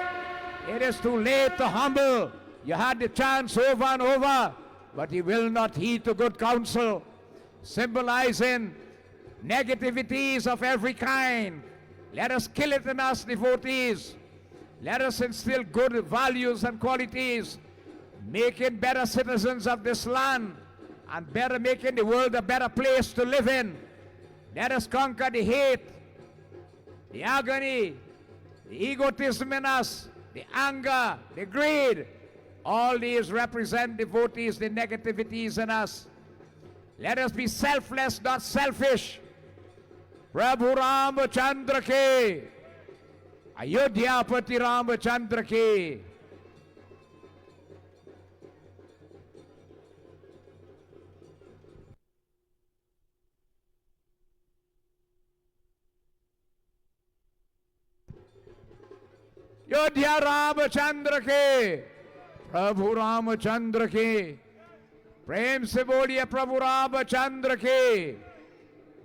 It is too late to humble. You had the chance over and over, but you will not heed to good counsel, symbolizing negativities of every kind. Let us kill it in us, devotees. Let us instill good values and qualities, making better citizens of this land and better making the world a better place to live in. Let us conquer the hate, the agony, the egotism in us, the anger, the greed. All these represent, devotees, the negativities in us. Let us be selfless, not selfish. Prabhu Ramachandra ke, Ayodhyapati Ramachandra ke. Ayodhya Ramchandra के। प्रभु रामचंद्र के। प्रेम से बोलिए प्रभु रामचंद्र के।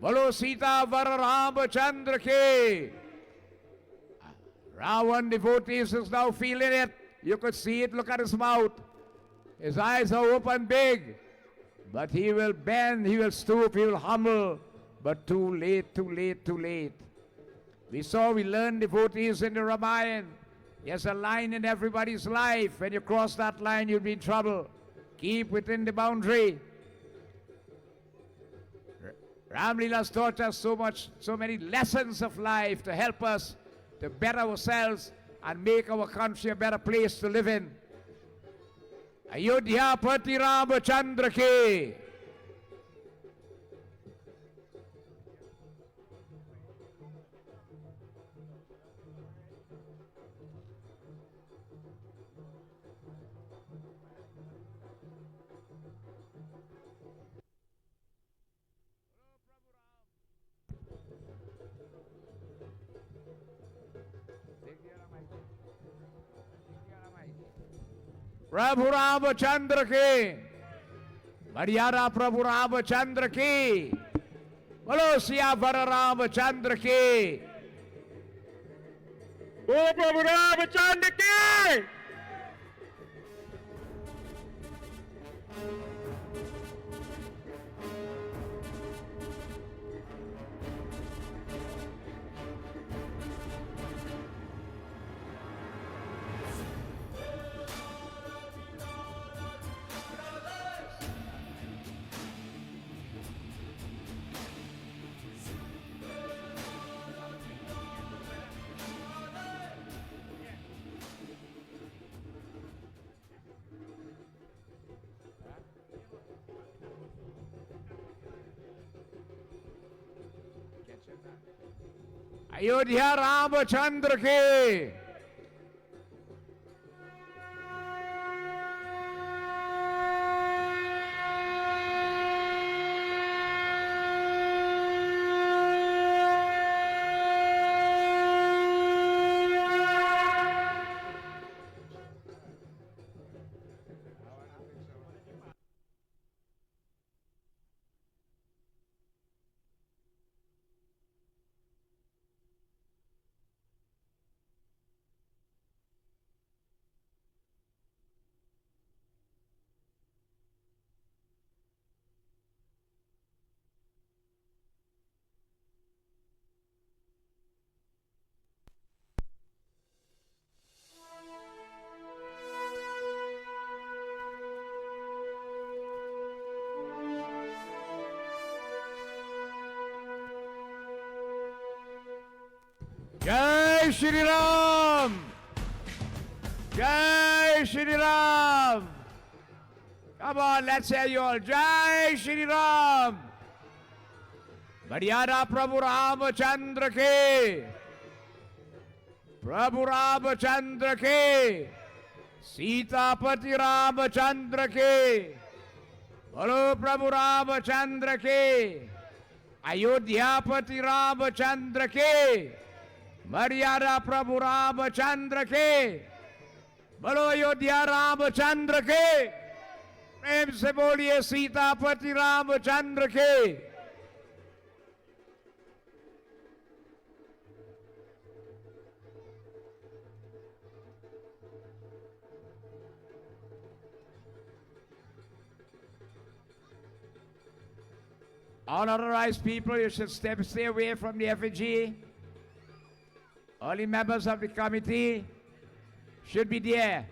बोलो सीतावर रामचंद्र के। Ravan devotees is now feeling it. You could see it. Look at his mouth. His eyes are open big. But he will bend, he will stoop, he will humble. But too late, too late, too late. We learned devotees in the Ramayana. There's a line in everybody's life. When you cross that line, you'll be in trouble. Keep within the boundary. Ramleela has taught us so many lessons of life to help us to better ourselves and make our country a better place to live in. Ayodhyapati Ramachandra ke. प्रभु रामचंद्र के। मर्यादा प्रभु रामचंद्र की। बोलो सियावर रामचंद्र के। ओ प्रभु रामचंद्र के। अयोध्या रामचंद्र के। Jai Shri Ram! Jai Shri Ram! Come on, let's hear you all. Jai Shri Ram! मर्यादा प्रभु रामचंद्र के, प्रभु रामचंद्र के, सीतापति रामचंद्र के, बोलो प्रभु रामचंद्र के, अयोध्यापति रामचंद्र के, मर्यादा प्रभु रामचंद्र के, बोलो अयोध्या रामचंद्र के, प्रेम से बोलिए सीतापति रामचंद्र के. Unauthorized people, you should stay away from the effigy. Only members of the committee should be there.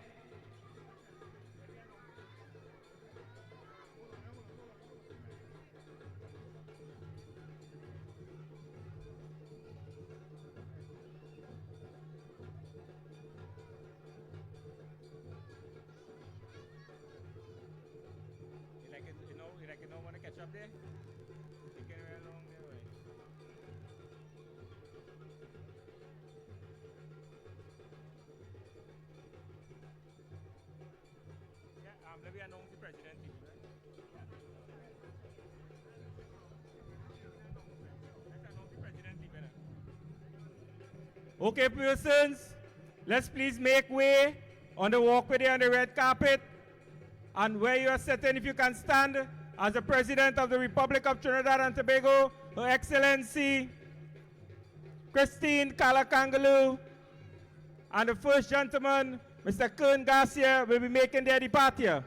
You reckon no one to catch up there? Taking it along their way. Yeah, let me announce the president. Okay, persons, let's please make way on the walkway there on the red carpet. And where you are sitting, if you can stand, as the President of the Republic of Trinidad and Tobago, Her Excellency Christine Kalakangalu, and the First Gentleman, Mr. Kern Garcia, will be making their departure.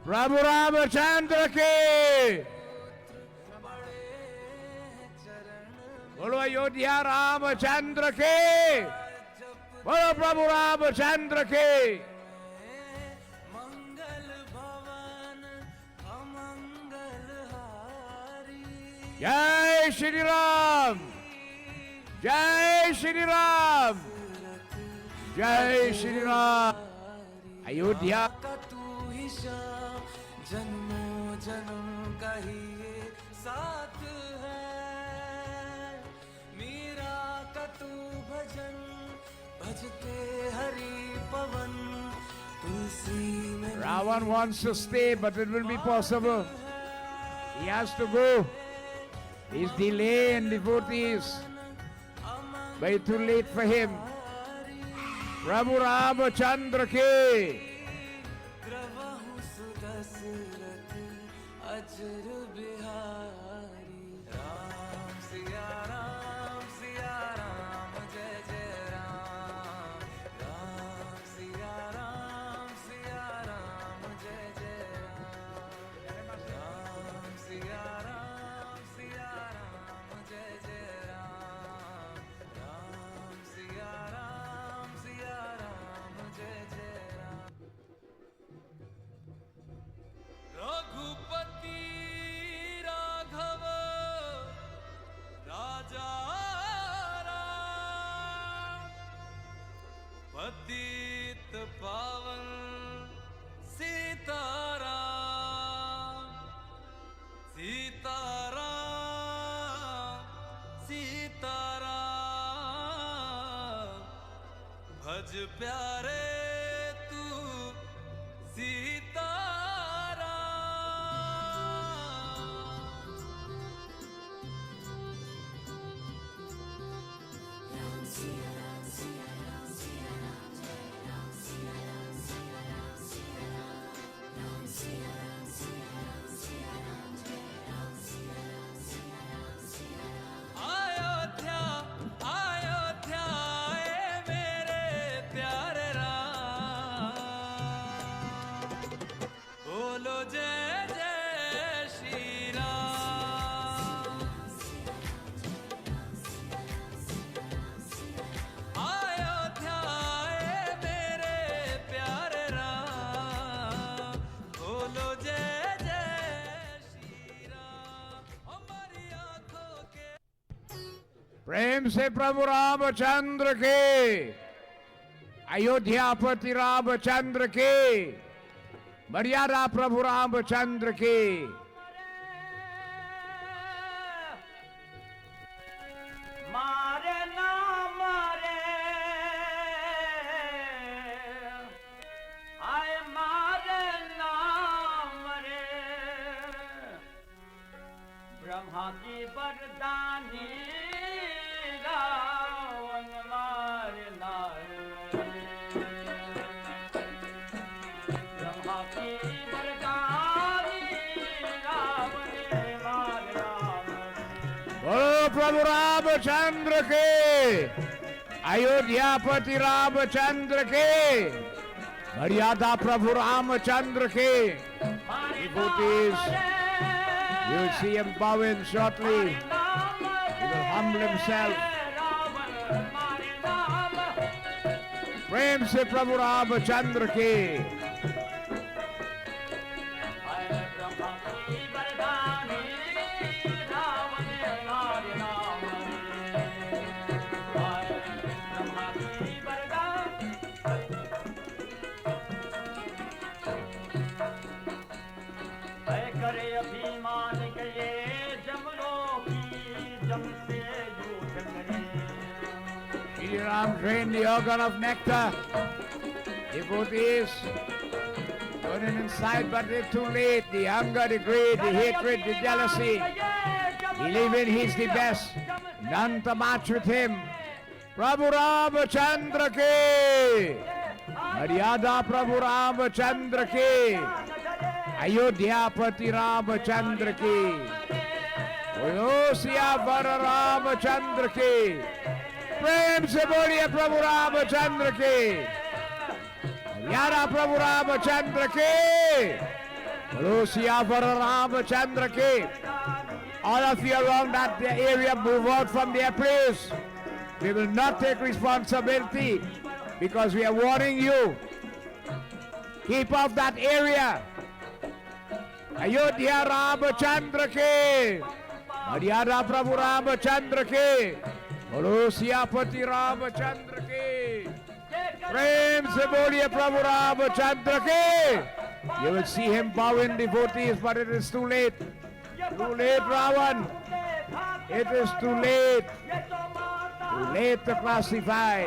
प्रभु रामचंद्र के, बोलो अयोध्या रामचंद्र के, बोलो प्रभु रामचंद्र के. जय श्री राम, जय श्री राम, जय श्री राम. अयोध्या जन्मों जन्म का ही ये साथ है, मीरा का तू भजन भजते हरि पवन तुलसी में. Ravan wants to stay, but it will be possible. He has to go. He's delaying devotees, but it's too late for him. Prabhu Ramachandra ke. अजर बिहारी राम सिया राम जय जय राम, राम सिया राम जय जय राम, राम सिया राम जय जय राम, राम सिया राम जय जय राम. रघुपति राघव राजा राम, पतित पावन सीताराम, सीताराम सीताराम, भज प्यारे तू सीता. Ram Siya प्रेम से प्रभु रामचंद्र के, अयोध्यापति रामचंद्र के, मर्यादा प्रभु रामचंद्र के। मारे ना मारे, आए मारे ना मरे, ब्रह्मा की वरदानी रावण मारे ना, ब्रह्मा की वरदानी रावण मारे ना। बोलो प्रभु रामचंद्र के, अयोध्यापति रामचंद्र के, मर्यादा प्रभु रामचंद्र के। Devotees, you will see him bowing shortly. He will humble himself. प्रेम से प्रभु रामचंद्र के। करे अभिमान के जमलों की जम से युद्ध करे। Shri Ram drained the organ of nectar. Devotees burning inside, but it's too late. The hunger, the greed, the hatred, the jealousy. Believing he's the best. None to match with him. Prabhu Ramachandra ke. Maryada Prabhu Ramachandra ke. अयोध्यापति Ramchandra की। बोलो सियावर रामचंद्र के। प्रेम से बोलिए प्रभु रामचंद्र के। यारा प्रभु रामचंद्र के। बोलो सियावर रामचंद्र के। All of you around that area, move out from their place. We will not take responsibility because we are warning you. Keep off that area. Ayodhya Ramchandra के, मर्यादा प्रभु रामचंद्र के, बोलो सियापति रामचंद्र के। प्रेम से बोलिए प्रभु रामचंद्र के। You will see him bowing, devotees, but it is too late. Too late, Ravan. It is too late. Too late to classify.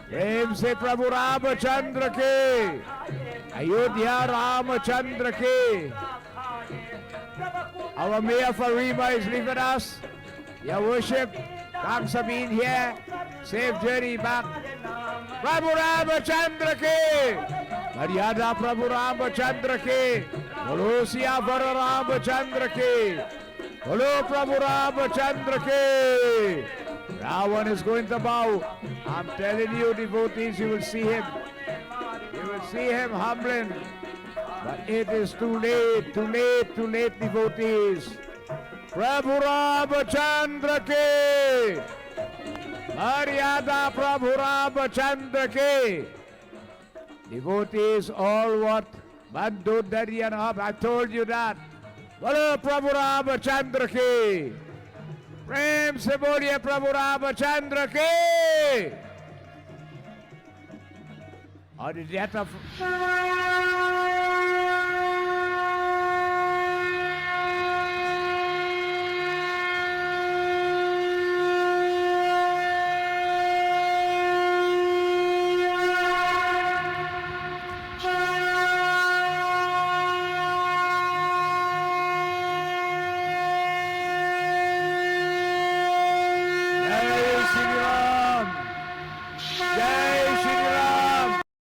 प्रेम से प्रभु रामचंद्र के, अयोध्या रामचंद्र के। Our Mayor Farima is leaving us. Your worship, thanks for being here. Safe journey back. Prabhu Ramachandra ke, Maryada Prabhu Ramachandra ke, Bolo Siyavara Ramachandra ke, Bolo Prabhu Ramachandra ke. Ravan is going to bow. I'm telling you, devotees, you will see him. You will see him humbling. But it is too late, too late, too late, devotees. Prabhu Ramachandra ke, Maryada Prabhu Ramachandra ke. Devotees, all what Bandhu Dari and Hab, I told you that. Bolo Prabhu Ramachandra ke. Prem se boliye Prabhu Ramachandra ke. On the death of Jai